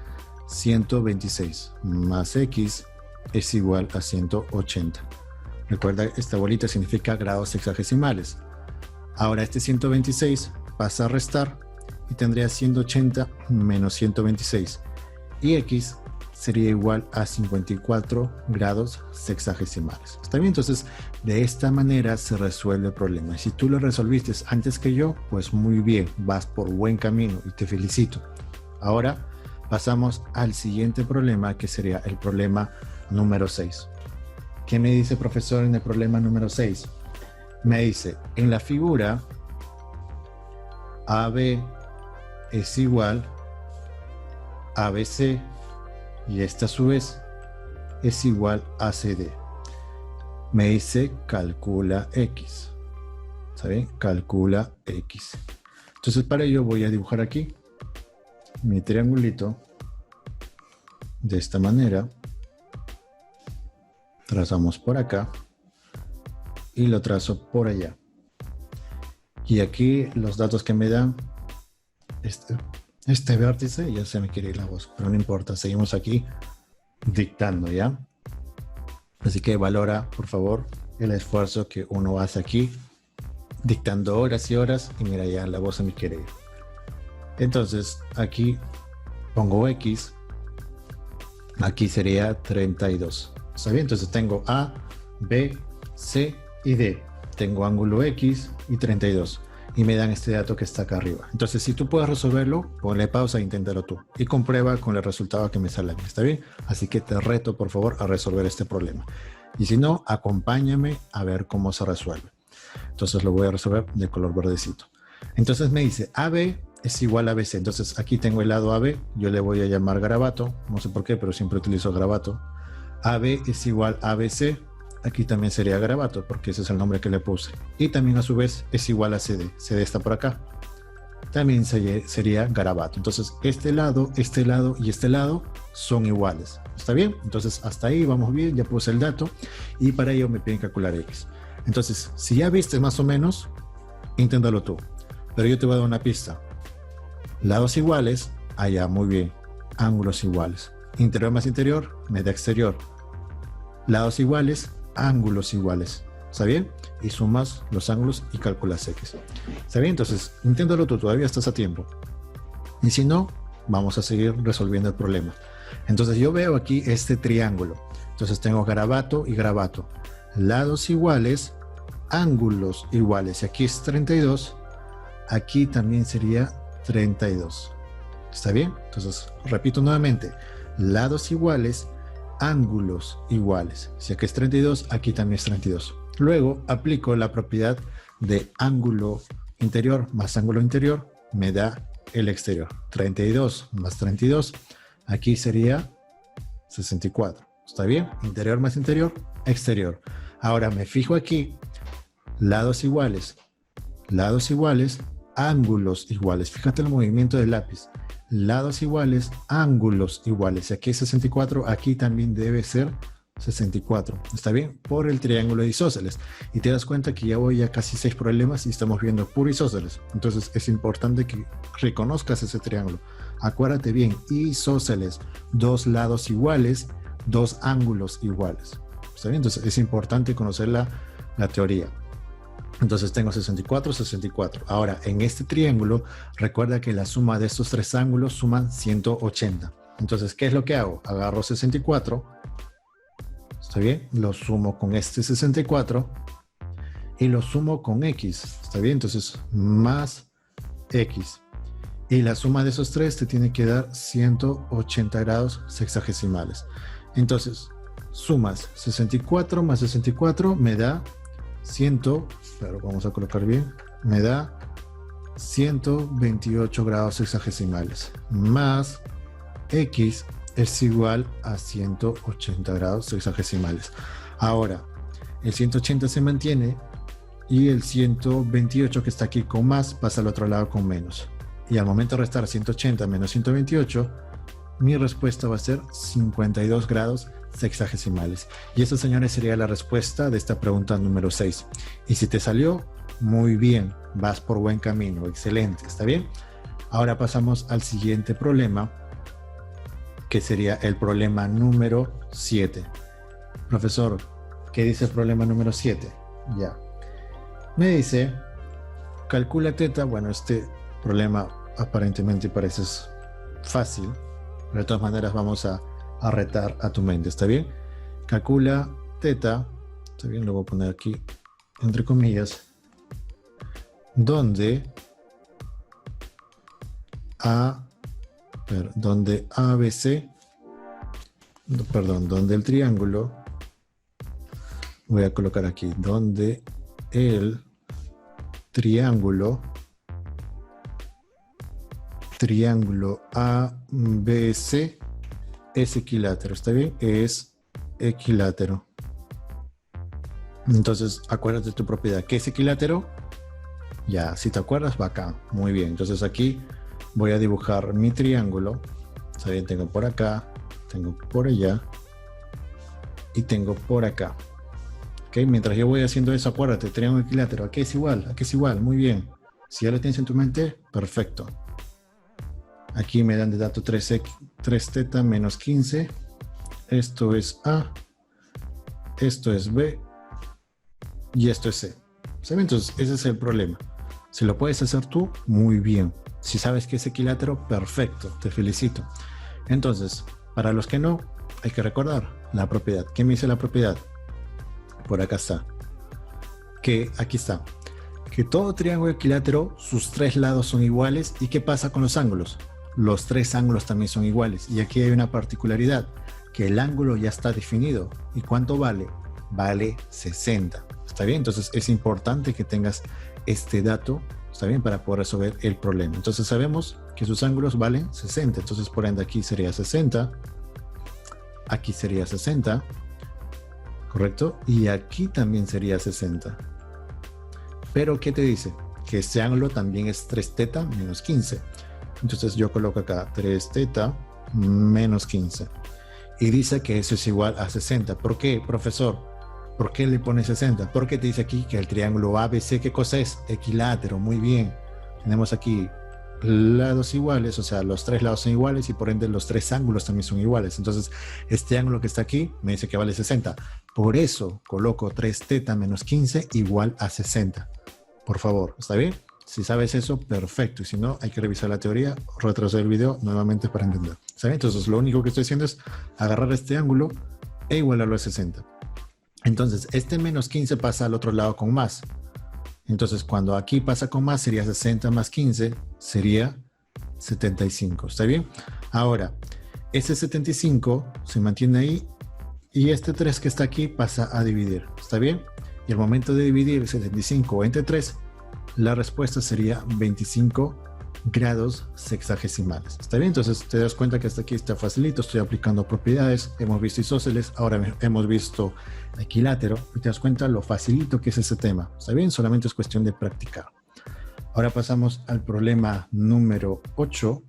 S1: 126 más X es igual a 180. Recuerda, esta bolita significa grados sexagesimales. Ahora este 126 pasa a restar y tendría 180 menos 126. Y x sería igual a 54 grados sexagesimales. ¿Está bien? Entonces, de esta manera se resuelve el problema. Y si tú lo resolviste antes que yo, pues muy bien, vas por buen camino y te felicito. Ahora pasamos al siguiente problema, que sería el problema número 6. ¿Qué me dice el profesor en el problema número 6? Me dice, en la figura AB es igual a ABC y esta a su vez es igual a CD. Me dice calcula X. ¿Está bien? Calcula X. Entonces para ello voy a dibujar aquí mi triangulito de esta manera. Trazamos por acá y lo trazo por allá. Y aquí los datos que me dan este vértice, ya se me quiere ir la voz, pero no importa, seguimos aquí dictando, ¿ya? Así que valora, por favor, el esfuerzo que uno hace aquí, dictando horas y horas, y mira, ya la voz se me quiere ir. Entonces, aquí pongo X, aquí sería 32. ¿Está bien? Entonces tengo A, B, C y D. Tengo ángulo X y 32. Y me dan este dato que está acá arriba. Entonces, si tú puedes resolverlo, ponle pausa e inténtalo tú. Y comprueba con el resultado que me sale. ¿Está bien? Así que te reto, por favor, a resolver este problema. Y si no, acompáñame a ver cómo se resuelve. Entonces, lo voy a resolver de color verdecito. Entonces, me dice AB es igual a BC. Entonces, aquí tengo el lado AB. Yo le voy a llamar garabato. No sé por qué, pero siempre utilizo garabato. AB es igual a BC. Aquí también sería garabato, porque ese es el nombre que le puse. Y también a su vez es igual a CD. CD está por acá. También sería garabato. Entonces, este lado y este lado son iguales. ¿Está bien? Entonces, hasta ahí vamos bien. Ya puse el dato. Y para ello me piden calcular X. Entonces, si ya viste más o menos, inténtalo tú. Pero yo te voy a dar una pista. Lados iguales, allá, muy bien. Ángulos iguales. Interior más interior, me da exterior. Lados iguales, ángulos iguales. ¿Está bien? Y sumas los ángulos y calculas X. ¿Está bien? Entonces, inténtalo tú, todavía estás a tiempo. Y si no, vamos a seguir resolviendo el problema. Entonces, yo veo aquí este triángulo. Entonces, tengo garabato y garabato. Lados iguales, ángulos iguales. Y aquí es 32. Aquí también sería 32. ¿Está bien? Entonces, repito nuevamente. Lados iguales, ángulos iguales. Si aquí es 32, aquí también es 32. Luego aplico la propiedad de ángulo interior más ángulo interior, me da el exterior. 32 más 32, aquí sería 64. ¿Está bien? Interior más interior, exterior. Ahora me fijo aquí, lados iguales, ángulos iguales. Fíjate el movimiento del lápiz. Lados iguales, ángulos iguales. Si aquí es 64, aquí también debe ser 64. ¿Está bien? Por el triángulo de isósceles. Y te das cuenta que ya voy a casi 6 problemas y estamos viendo puro isósceles. Entonces es importante que reconozcas ese triángulo. Acuérdate bien, isósceles, dos lados iguales, dos ángulos iguales. ¿Está bien? Entonces es importante conocer la teoría. Entonces tengo 64, 64. Ahora, en este triángulo, recuerda que la suma de estos tres ángulos suman 180. Entonces, ¿qué es lo que hago? Agarro 64, ¿está bien? Lo sumo con este 64 y lo sumo con X, ¿está bien? Entonces, más X. Y la suma de esos tres te tiene que dar 180 grados sexagesimales. Entonces, sumas 64 más 64 me da 100, pero vamos a colocar bien, me da 128 grados sexagesimales, más X es igual a 180 grados sexagesimales. Ahora, el 180 se mantiene y el 128 que está aquí con más pasa al otro lado con menos. Y al momento de restar 180 menos 128, mi respuesta va a ser 52 grados sexagesimales. Y eso, señores, sería la respuesta de esta pregunta número 6. Y si te salió, muy bien, vas por buen camino, excelente, ¿está bien? Ahora pasamos al siguiente problema, que sería el problema número 7. Profesor, ¿qué dice el problema número 7? Ya. Me dice calcula teta. Bueno, este problema aparentemente parece fácil, pero de todas maneras vamos a retar a tu mente, ¿está bien? Calcula teta, ¿está bien? Lo voy a poner aquí entre comillas, donde ABC, perdón, donde el triángulo, voy a colocar aquí, donde el triángulo ABC es equilátero, ¿está bien? Es equilátero. Entonces, acuérdate de tu propiedad. ¿Qué es equilátero? Ya, si te acuerdas, bacán. Muy bien. Entonces aquí voy a dibujar mi triángulo. ¿Está bien? Tengo por acá, tengo por allá y tengo por acá. ¿Ok? Mientras yo voy haciendo eso, acuérdate, triángulo equilátero. ¿A qué es igual? ¿A qué es igual? Muy bien. Si ya lo tienes en tu mente, perfecto. Aquí me dan de dato 3 teta menos 15. Esto es A. Esto es B. Y esto es C. ¿Saben? Entonces, ese es el problema. Si lo puedes hacer tú, muy bien. Si sabes que es equilátero, perfecto. Te felicito. Entonces, para los que no, hay que recordar la propiedad. ¿Qué me dice la propiedad? Por acá está. Que aquí está. Que todo triángulo equilátero, sus tres lados son iguales. ¿Y qué pasa con los ángulos? Los tres ángulos también son iguales. Y aquí hay una particularidad. Que el ángulo ya está definido. ¿Y cuánto vale? Vale 60. ¿Está bien? Entonces es importante que tengas este dato, ¿está bien? Para poder resolver el problema. Entonces sabemos que sus ángulos valen 60. Entonces por ende aquí sería 60. Aquí sería 60. ¿Correcto? Y aquí también sería 60. Pero ¿qué te dice? Que este ángulo también es 3 teta menos 15. Entonces yo coloco acá 3 teta menos 15. Y dice que eso es igual a 60. ¿Por qué, profesor? ¿Por qué le pone 60? Porque te dice aquí que el triángulo ABC, ¿qué cosa es? Equilátero, muy bien. Tenemos aquí lados iguales, o sea, los tres lados son iguales y por ende los tres ángulos también son iguales. Entonces, este ángulo que está aquí me dice que vale 60. Por eso coloco 3 teta menos 15 igual a 60. Por favor, ¿está bien? Si sabes eso, perfecto. Y si no, hay que revisar la teoría, retroceder el video nuevamente para entender. ¿Está bien? Entonces, lo único que estoy haciendo es agarrar este ángulo e igualarlo a 60. Entonces, este menos 15 pasa al otro lado con más. Entonces, cuando aquí pasa con más, sería 60 más 15, sería 75. ¿Está bien? Ahora, este 75 se mantiene ahí y este 3 que está aquí pasa a dividir. ¿Está bien? Y al momento de dividir 75 entre 3, la respuesta sería 25 grados sexagesimales. ¿Está bien? Entonces te das cuenta que hasta aquí está facilito. Estoy aplicando propiedades. Hemos visto isósceles. Ahora hemos visto equilátero. Y te das cuenta lo facilito que es ese tema. ¿Está bien? Solamente es cuestión de practicar. Ahora pasamos al problema número 8.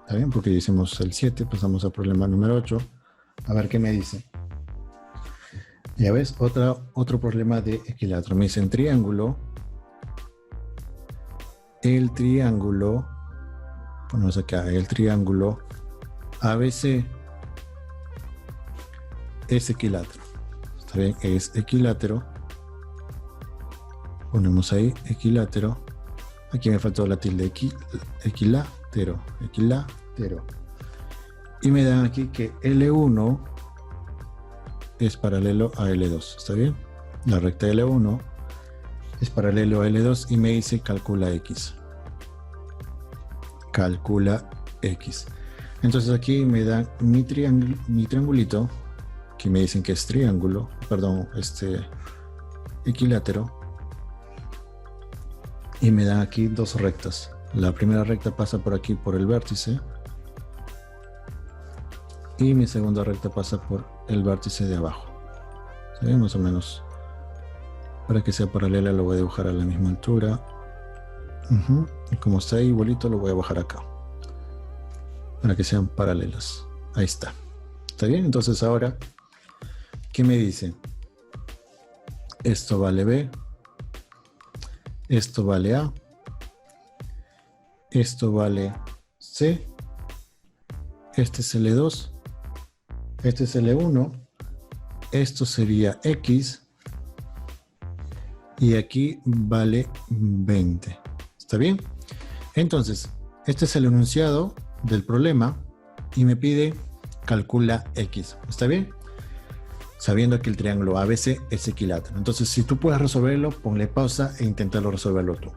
S1: ¿Está bien? Porque ya hicimos el 7. Pasamos al problema número 8. A ver qué me dice. Ya ves, otro problema de equilátero. Me dice en triángulo. El triángulo, ponemos acá, el triángulo ABC es equilátero. ¿Está bien? Es equilátero. Ponemos ahí, equilátero. Aquí me faltó la tilde, equilátero. Y me dan aquí que L1 es paralelo a L2. ¿Está bien? La recta L1 es paralelo a L2 y me dice calcula X. Calcula X. Entonces aquí me dan mi triangulito, que me dicen que es triángulo, perdón, equilátero. Y me dan aquí dos rectas. La primera recta pasa por aquí por el vértice. Y mi segunda recta pasa por el vértice de abajo. ¿Sí? Más o menos. Para que sea paralela lo voy a dibujar a la misma altura. Y como está ahí igualito lo voy a bajar acá. Para que sean paralelas. Ahí está. ¿Está bien? Entonces ahora, ¿qué me dice? Esto vale B. Esto vale A. Esto vale C. Este es L2. Este es L1. Esto sería X. Y aquí vale 20. ¿Está bien? Entonces, este es el enunciado del problema y me pide calcula X. ¿Está bien? Sabiendo que el triángulo ABC es equilátero. Entonces, si tú puedes resolverlo, ponle pausa e inténtalo resolverlo tú.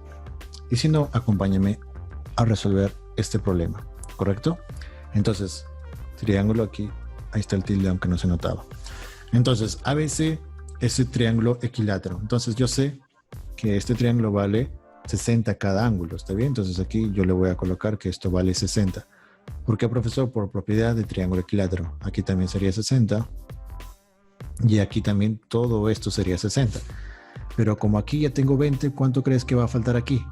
S1: Y si no, acompáñame a resolver este problema. ¿Correcto? Entonces, triángulo aquí, ahí está el tilde aunque no se notaba. Entonces, ABC es el triángulo equilátero. Entonces, yo sé que este triángulo vale 60 cada ángulo. ¿Está bien? Entonces, aquí yo le voy a colocar que esto vale 60. ¿Por qué, profesor? Por propiedad de triángulo equilátero. Aquí también sería 60. Y aquí también todo esto sería 60. Pero como aquí ya tengo 20, ¿cuánto crees que va a faltar aquí?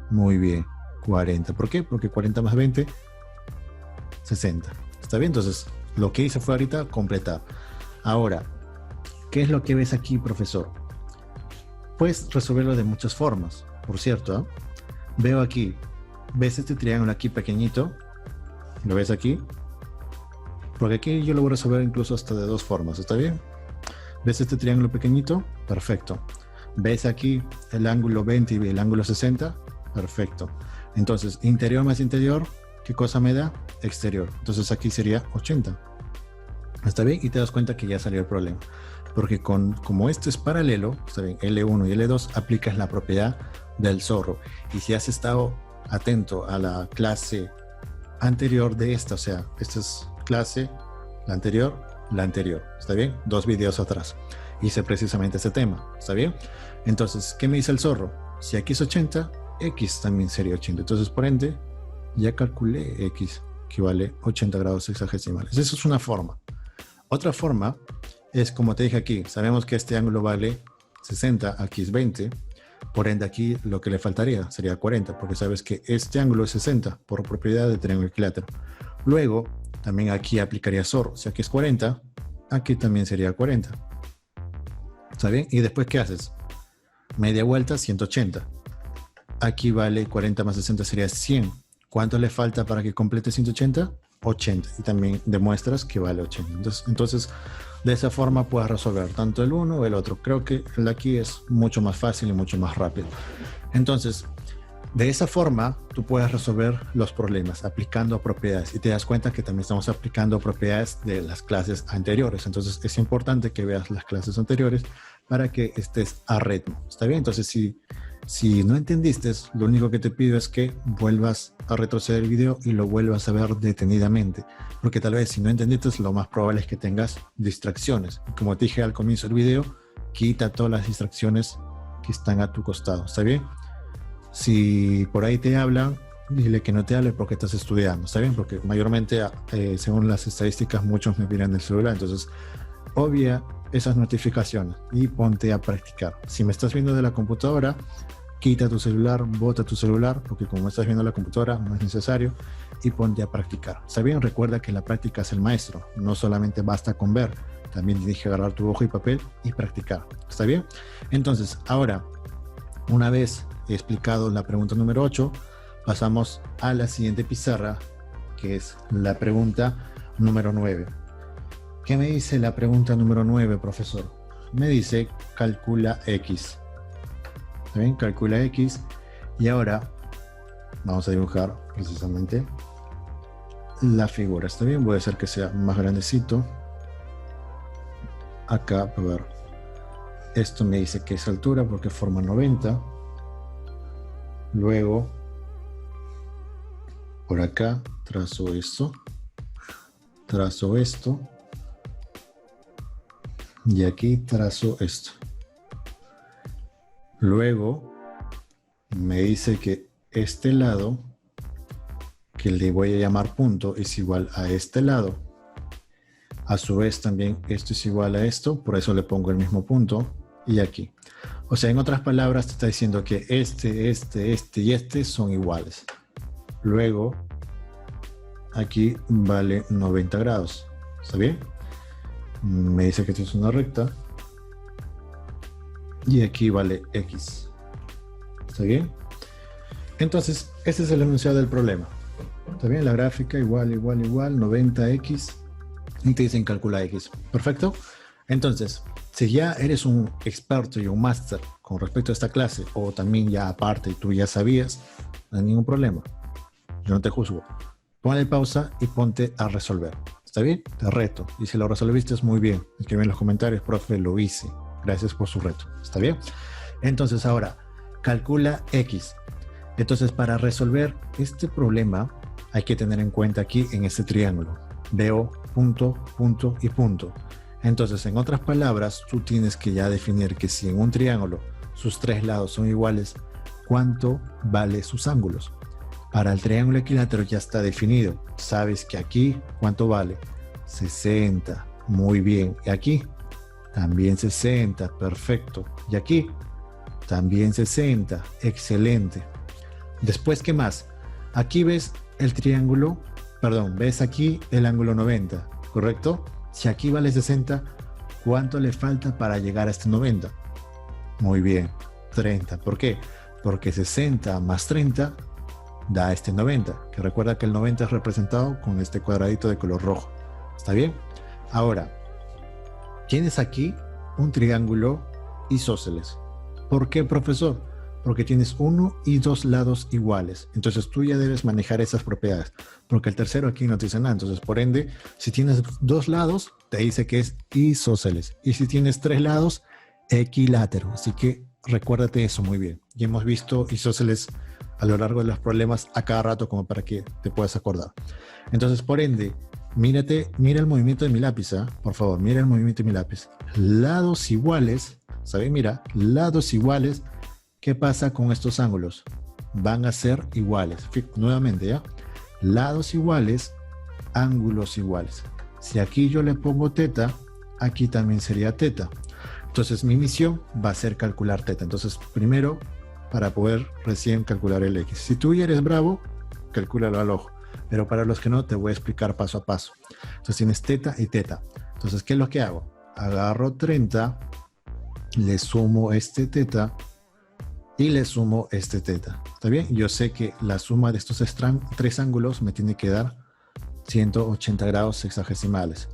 S1: Muy bien, 40. ¿Por qué? Porque 40 más 20, 60. ¿Está bien? Entonces, lo que hice fue ahorita completar. Ahora, ¿qué es lo que ves aquí, profesor? Puedes resolverlo de muchas formas. Por cierto, ¿eh? Veo aquí, ¿ves este triángulo aquí pequeñito? ¿Lo ves aquí? Porque aquí yo lo voy a resolver incluso hasta de dos formas. ¿Está bien? ¿Ves este triángulo pequeñito? Perfecto. ¿Ves aquí el ángulo 20 y el ángulo 60? Perfecto. Entonces, interior más interior, ¿qué cosa me da? Exterior. Entonces aquí sería 80. ¿Está bien? Y te das cuenta que ya salió el problema. Porque como esto es paralelo, está bien, L1 y L2, aplicas la propiedad del zorro. Y si has estado atento a la clase anterior de esta, o sea, esta es clase, la anterior, ¿está bien? 2 videos atrás. Hice precisamente ese tema, ¿está bien? Entonces, ¿qué me dice el zorro? Si aquí es 80, X también sería 80. Entonces, por ende, ya calculé X, que vale 80 grados sexagesimales. Esa es una forma. Otra forma es, como te dije aquí, sabemos que este ángulo vale 60, aquí es 20. Por ende, aquí lo que le faltaría sería 40, porque sabes que este ángulo es 60 por propiedad de triángulo equilátero. Luego, también aquí aplicaría zorro. Si aquí es 40, aquí también sería 40. ¿Está bien? Y después, ¿qué haces? Media vuelta, 180. Aquí vale 40 más 60 sería 100. ¿Cuánto le falta para que complete 180? 80. Y también demuestras que vale 80. Entonces de esa forma puedes resolver tanto el uno o el otro. Creo que el de aquí es mucho más fácil y mucho más rápido. Entonces, de esa forma, tú puedes resolver los problemas aplicando propiedades y te das cuenta que también estamos aplicando propiedades de las clases anteriores. Entonces, es importante que veas las clases anteriores para que estés a ritmo. ¿Está bien? Entonces, si no entendiste, lo único que te pido es que vuelvas a retroceder el video y lo vuelvas a ver detenidamente. Porque tal vez si no entendiste, lo más probable es que tengas distracciones. Y como te dije al comienzo del video, quita todas las distracciones que están a tu costado. ¿Está bien? Si por ahí te hablan, dile que no te hable porque estás estudiando, ¿está bien? Porque mayormente, según las estadísticas, muchos me miran el celular. Entonces, obvia esas notificaciones y ponte a practicar. Si me estás viendo de la computadora, quita tu celular, bota tu celular, porque como estás viendo la computadora, no es necesario, y ponte a practicar. ¿Está bien? Recuerda que la práctica es el maestro. No solamente basta con ver, también tienes que agarrar tu hoja y papel y practicar. ¿Está bien? Entonces, ahora, una vez he explicado la pregunta número 8, pasamos a la siguiente pizarra, que es la pregunta número 9. ¿Qué me dice la pregunta número 9, profesor? Me dice, calcula X. ¿Está bien? Calcula X. Y ahora vamos a dibujar precisamente la figura. ¿Está bien? Voy a hacer que sea más grandecito. Acá, a ver. Esto me dice que es altura porque forma 90. Luego, por acá, trazo esto. Trazo esto. Y aquí trazo esto. Luego, me dice que este lado, que le voy a llamar punto, es igual a este lado. A su vez también esto es igual a esto, por eso le pongo el mismo punto. Y aquí. O sea, en otras palabras, te está diciendo que este y este son iguales. Luego, aquí vale 90 grados. ¿Está bien? Me dice que esto es una recta. Y aquí vale X. ¿Está bien? Entonces, este es el enunciado del problema. ¿Está bien? La gráfica igual, 90X. Y te dicen calcula X. ¿Perfecto? Entonces, si ya eres un experto y un máster con respecto a esta clase, o también ya aparte tú ya sabías, no hay ningún problema. Yo no te juzgo. Ponle pausa y ponte a resolver. ¿Está bien? Te reto. Y si lo resolviste es muy bien. Escribe en los comentarios, profe, lo hice. Gracias por su reto. ¿Está bien? Entonces ahora, calcula X. Entonces para resolver este problema hay que tener en cuenta aquí en este triángulo. Veo punto, punto y punto. Entonces, en otras palabras, tú tienes que ya definir que si en un triángulo sus tres lados son iguales, ¿cuánto vale sus ángulos? Para el triángulo equilátero ya está definido. Sabes que aquí, ¿cuánto vale? 60. Muy bien. ¿Y aquí? También 60. Perfecto. ¿Y aquí? También 60. Excelente. Después, ¿qué más? Aquí ves el triángulo, perdón, ves aquí el ángulo 90, ¿correcto? Si aquí vale 60, ¿cuánto le falta para llegar a este 90? Muy bien, 30. ¿Por qué? Porque 60 más 30 da este 90, que recuerda que el 90 es representado con este cuadradito de color rojo. ¿Está bien? Ahora, tienes aquí un triángulo isósceles. ¿Por qué, profesor? Porque tienes uno y dos lados iguales. Entonces tú ya debes manejar esas propiedades, porque el tercero aquí no te dice nada. Entonces, por ende, si tienes dos lados, te dice que es isósceles. Y si tienes tres lados, equilátero. Así que recuérdate eso muy bien. Y hemos visto isósceles a lo largo de los problemas a cada rato como para que te puedas acordar. Entonces, por ende, mira el movimiento de mi lápiz, ¿eh? Por favor, mira el movimiento de mi lápiz. Lados iguales, ¿sabes? Mira, lados iguales. ¿Qué pasa con estos ángulos? Van a ser iguales. Nuevamente, ¿ya? Lados iguales, ángulos iguales. Si aquí yo le pongo teta, aquí también sería teta. Entonces mi misión va a ser calcular teta. Entonces primero, para poder recién calcular el X. Si tú ya eres bravo, calcúlalo al ojo. Pero para los que no, te voy a explicar paso a paso. Entonces tienes teta y teta. Entonces, ¿qué es lo que hago? Agarro 30, le sumo este teta, y le sumo este teta. ¿Está bien? Yo sé que la suma de estos tres ángulos me tiene que dar 180 grados sexagesimales.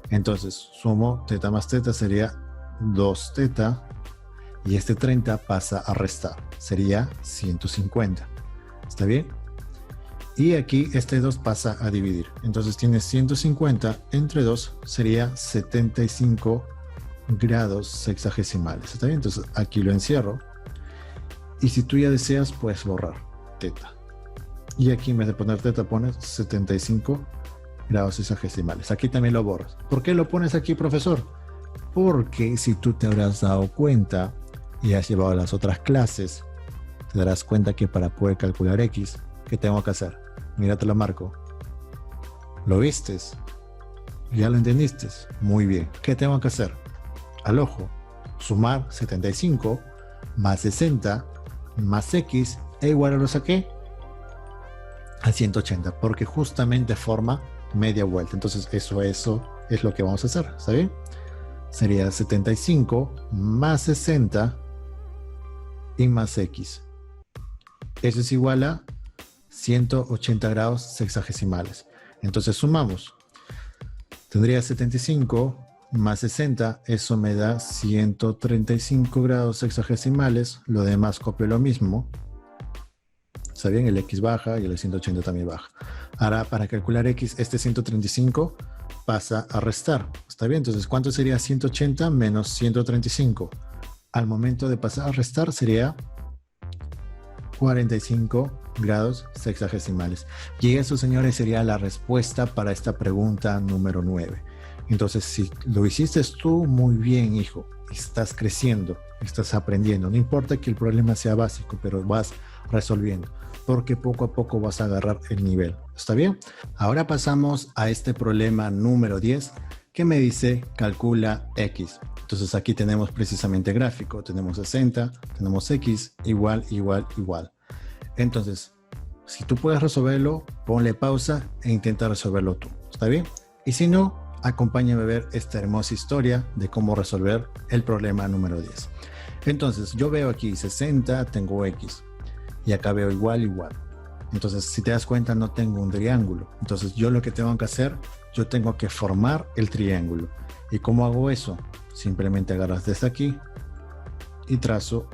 S1: Entonces, sumo teta más teta sería 2 teta y este 30 pasa a restar. Sería 150. ¿Está bien? Y aquí este 2 pasa a dividir. Entonces tienes 150 entre 2 sería 75 grados sexagesimales. ¿Está bien? Entonces aquí lo encierro. Y si tú ya deseas, puedes borrar teta. Y aquí en vez de poner teta pones 75 grados sexagesimales. Aquí también lo borras. ¿Por qué lo pones aquí, profesor? Porque si tú te habrás dado cuenta y has llevado las otras clases, te darás cuenta que para poder calcular X, ¿qué tengo que hacer? Mira, te lo marco. ¿Lo vistes? ¿Ya lo entendiste? Muy bien. ¿Qué tengo que hacer? Al ojo, sumar 75 más 60 más X e igual a lo saqué a 180, porque justamente forma media vuelta. Entonces eso es lo que vamos a hacer, ¿está bien? Sería 75 más 60 y más X. Eso es igual a 180 grados sexagesimales. Entonces sumamos. Tendría 75 más 60, eso me da 135 grados sexagesimales. Lo demás copio lo mismo. ¿Está bien? El X baja y el 180 también baja. Ahora, para calcular X, este 135 pasa a restar. ¿Está bien? Entonces, ¿cuánto sería 180 menos 135? Al momento de pasar a restar sería 45 grados sexagesimales. Y eso, señores, sería la respuesta para esta pregunta número 9. Entonces, si lo hiciste tú, muy bien, hijo. Estás creciendo, estás aprendiendo. No importa que el problema sea básico, pero vas resolviendo, porque poco a poco vas a agarrar el nivel. ¿Está bien? Ahora pasamos a este problema número 10, que me dice calcula X. Entonces aquí tenemos precisamente gráfico. Tenemos 60, tenemos X, igual, igual, igual. Entonces, si tú puedes resolverlo, ponle pausa e intenta resolverlo tú. ¿Está bien? Y si no, acompáñame a ver esta hermosa historia de cómo resolver el problema número 10. Entonces, yo veo aquí 60, tengo X. Y acá veo igual, igual. Entonces, si te das cuenta, no tengo un triángulo. Entonces, yo lo que tengo que hacer, yo tengo que formar el triángulo. ¿Y cómo hago eso? Simplemente agarras desde aquí y trazo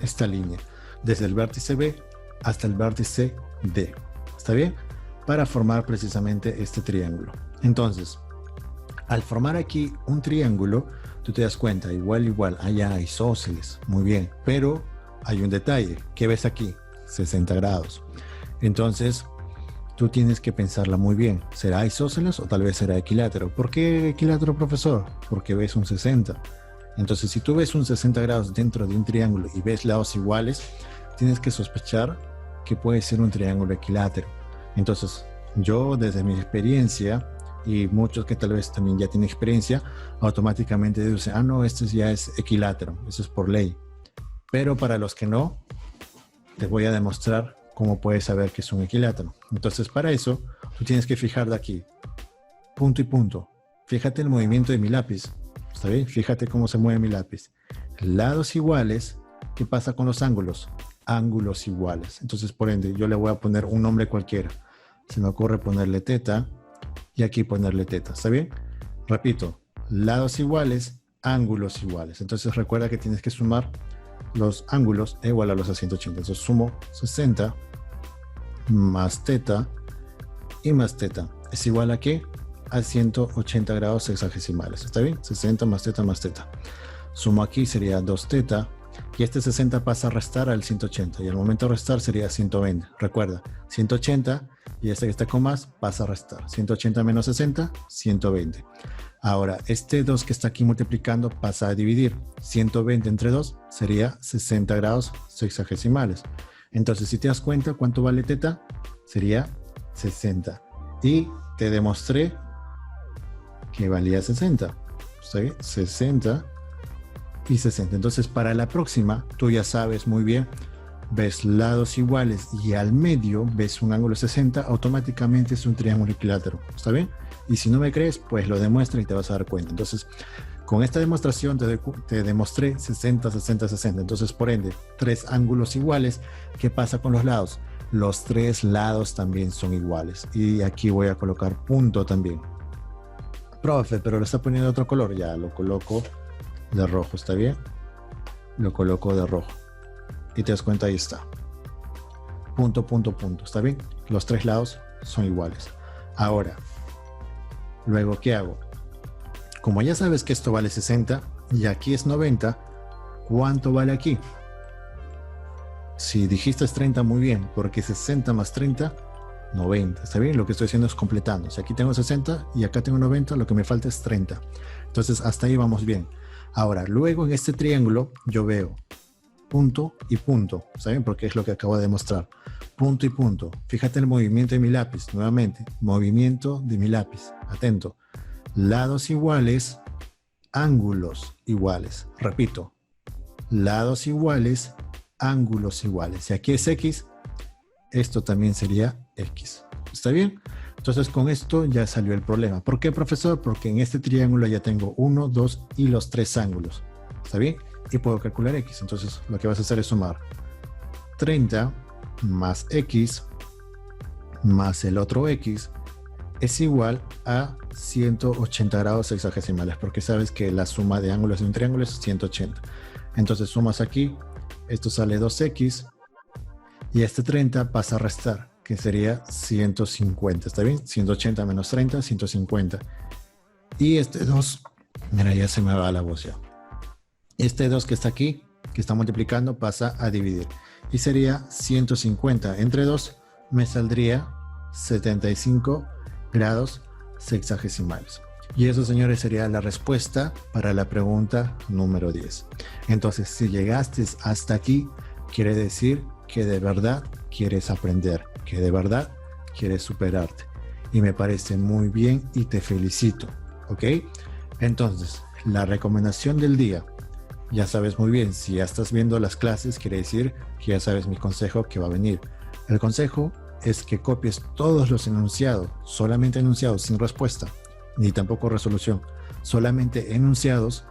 S1: esta línea, desde el vértice B hasta el vértice D. ¿Está bien? Para formar precisamente este triángulo. Entonces, al formar aquí un triángulo, tú te das cuenta, igual, allá hay isósceles. Muy bien, pero hay un detalle. ¿Qué ves aquí? 60 grados. Entonces, tú tienes que pensarla muy bien. ¿Será isósceles o tal vez será equilátero? ¿Por qué equilátero, profesor? Porque ves un 60. Entonces, si tú ves un 60 grados dentro de un triángulo y ves lados iguales, tienes que sospechar que puede ser un triángulo equilátero. Entonces, yo desde mi experiencia, y muchos que tal vez también ya tienen experiencia, automáticamente dicen, ah, no, este ya es equilátero, eso es por ley. Pero para los que no, te voy a demostrar cómo puedes saber que es un equilátero. Entonces, para eso, tú tienes que fijar de aquí, punto y punto. Fíjate el movimiento de mi lápiz, ¿está bien? Fíjate cómo se mueve mi lápiz. Lados iguales, ¿qué pasa con los ángulos? Ángulos iguales. Entonces, por ende, yo le voy a poner un nombre cualquiera. Se me ocurre ponerle teta y aquí ponerle teta, ¿está bien? Repito, lados iguales, ángulos iguales. Entonces, recuerda que tienes que sumar los ángulos e igualarlos a 180. Entonces, sumo 60 más teta y más teta. ¿Es igual a qué? A 180 grados sexagesimales. ¿Está bien? 60 más teta más teta. Sumo aquí, sería 2 teta. Y este 60 pasa a restar al 180. Y al momento de restar sería 120. Recuerda, 180 y este que está con más pasa a restar. 180 menos 60, 120. Ahora, este 2 que está aquí multiplicando pasa a dividir. 120 entre 2 sería 60 grados sexagesimales. Entonces, si te das cuenta, ¿cuánto vale teta? Sería 60. Y te demostré que valía 60. ¿Sí? 60 y 60. Entonces, para la próxima, tú ya sabes muy bien, ves lados iguales y al medio ves un ángulo 60, automáticamente es un triángulo equilátero. ¿Está bien? Y si no me crees, pues lo demuestra y te vas a dar cuenta. Entonces, con esta demostración te demostré 60, 60, 60. Entonces, por ende, 3 ángulos iguales. ¿Qué pasa con los lados? Los 3 lados también son iguales. Y aquí voy a colocar punto también. Profe, pero lo está poniendo de otro color. Ya, lo coloco de rojo, ¿está bien? Lo coloco de rojo. Y te das cuenta, ahí está. Punto, punto, punto. ¿Está bien? Los 3 lados son iguales. Ahora, luego, ¿qué hago? Como ya sabes que esto vale 60 y aquí es 90, ¿cuánto vale aquí? Si dijiste es 30, muy bien, porque 60 más 30, 90. ¿Está bien? Lo que estoy haciendo es completando. Si aquí tengo 60 y acá tengo 90, lo que me falta es 30. Entonces, hasta ahí vamos bien. Ahora, luego en este triángulo yo veo punto y punto, ¿saben? Porque es lo que acabo de demostrar. Punto y punto. Fíjate el movimiento de mi lápiz, nuevamente. Movimiento de mi lápiz. Atento. Lados iguales, ángulos iguales. Repito. Lados iguales, ángulos iguales. Si aquí es X, esto también sería X. ¿Está bien? Entonces con esto ya salió el problema. ¿Por qué, profesor? Porque en este triángulo ya tengo 1, 2 y los 3 ángulos. ¿Está bien? Y puedo calcular X. Entonces lo que vas a hacer es sumar 30 más X más el otro X es igual a 180 grados sexagesimales, porque sabes que la suma de ángulos de un triángulo es 180. Entonces sumas aquí, esto sale 2X y este 30 pasa a restar, que sería 150. ¿Está bien? 180 menos 30, 150. Y este 2, mira, ya se me va la voz ya. Este 2 que está aquí, que está multiplicando, pasa a dividir. Y sería 150 entre 2, me saldría 75 grados sexagesimales. Y eso, señores, sería la respuesta para la pregunta número 10. Entonces, si llegaste hasta aquí, quiere decir que de verdad quieres aprender, que de verdad quieres superarte. Y me parece muy bien y te felicito, ¿ok? Entonces, la recomendación del día. Ya sabes muy bien, si ya estás viendo las clases, quiere decir que ya sabes mi consejo que va a venir. El consejo es que copies todos los enunciados, solamente enunciados, sin respuesta, ni tampoco resolución, solamente enunciados,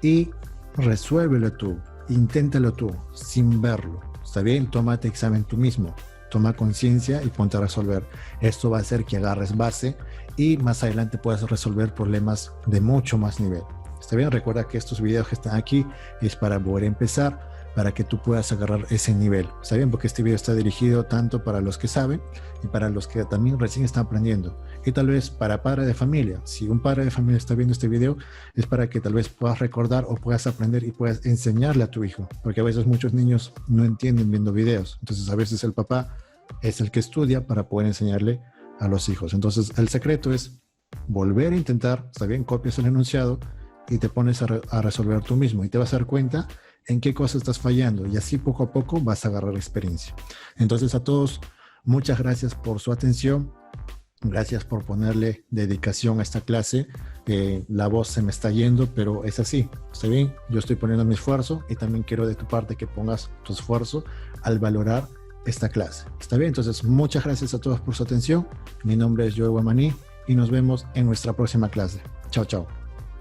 S1: y resuélvelo tú, inténtalo tú, sin verlo. ¿Está bien? Tómate examen tú mismo, toma conciencia y ponte a resolver. Esto va a hacer que agarres base y más adelante puedas resolver problemas de mucho más nivel. ¿Está bien? Recuerda que estos videos que están aquí es para poder empezar, para que tú puedas agarrar ese nivel. ¿Está bien? Porque este video está dirigido tanto para los que saben y para los que también recién están aprendiendo. Y tal vez para padres de familia. Si un padre de familia está viendo este video, es para que tal vez puedas recordar o puedas aprender y puedas enseñarle a tu hijo. Porque a veces muchos niños no entienden viendo videos. Entonces a veces el papá es el que estudia para poder enseñarle a los hijos. Entonces el secreto es volver a intentar, está bien, copias el enunciado y te pones a resolver tú mismo y te vas a dar cuenta en qué cosas estás fallando y así poco a poco vas a agarrar experiencia. Entonces a todos, muchas gracias por su atención. Gracias por ponerle dedicación a esta clase. La voz se me está yendo, pero es así. ¿Está bien? Yo estoy poniendo mi esfuerzo y también quiero de tu parte que pongas tu esfuerzo al valorar esta clase. ¿Está bien? Entonces, muchas gracias a todos por su atención. Mi nombre es Joe Guamaní y nos vemos en nuestra próxima clase. Chao, chao.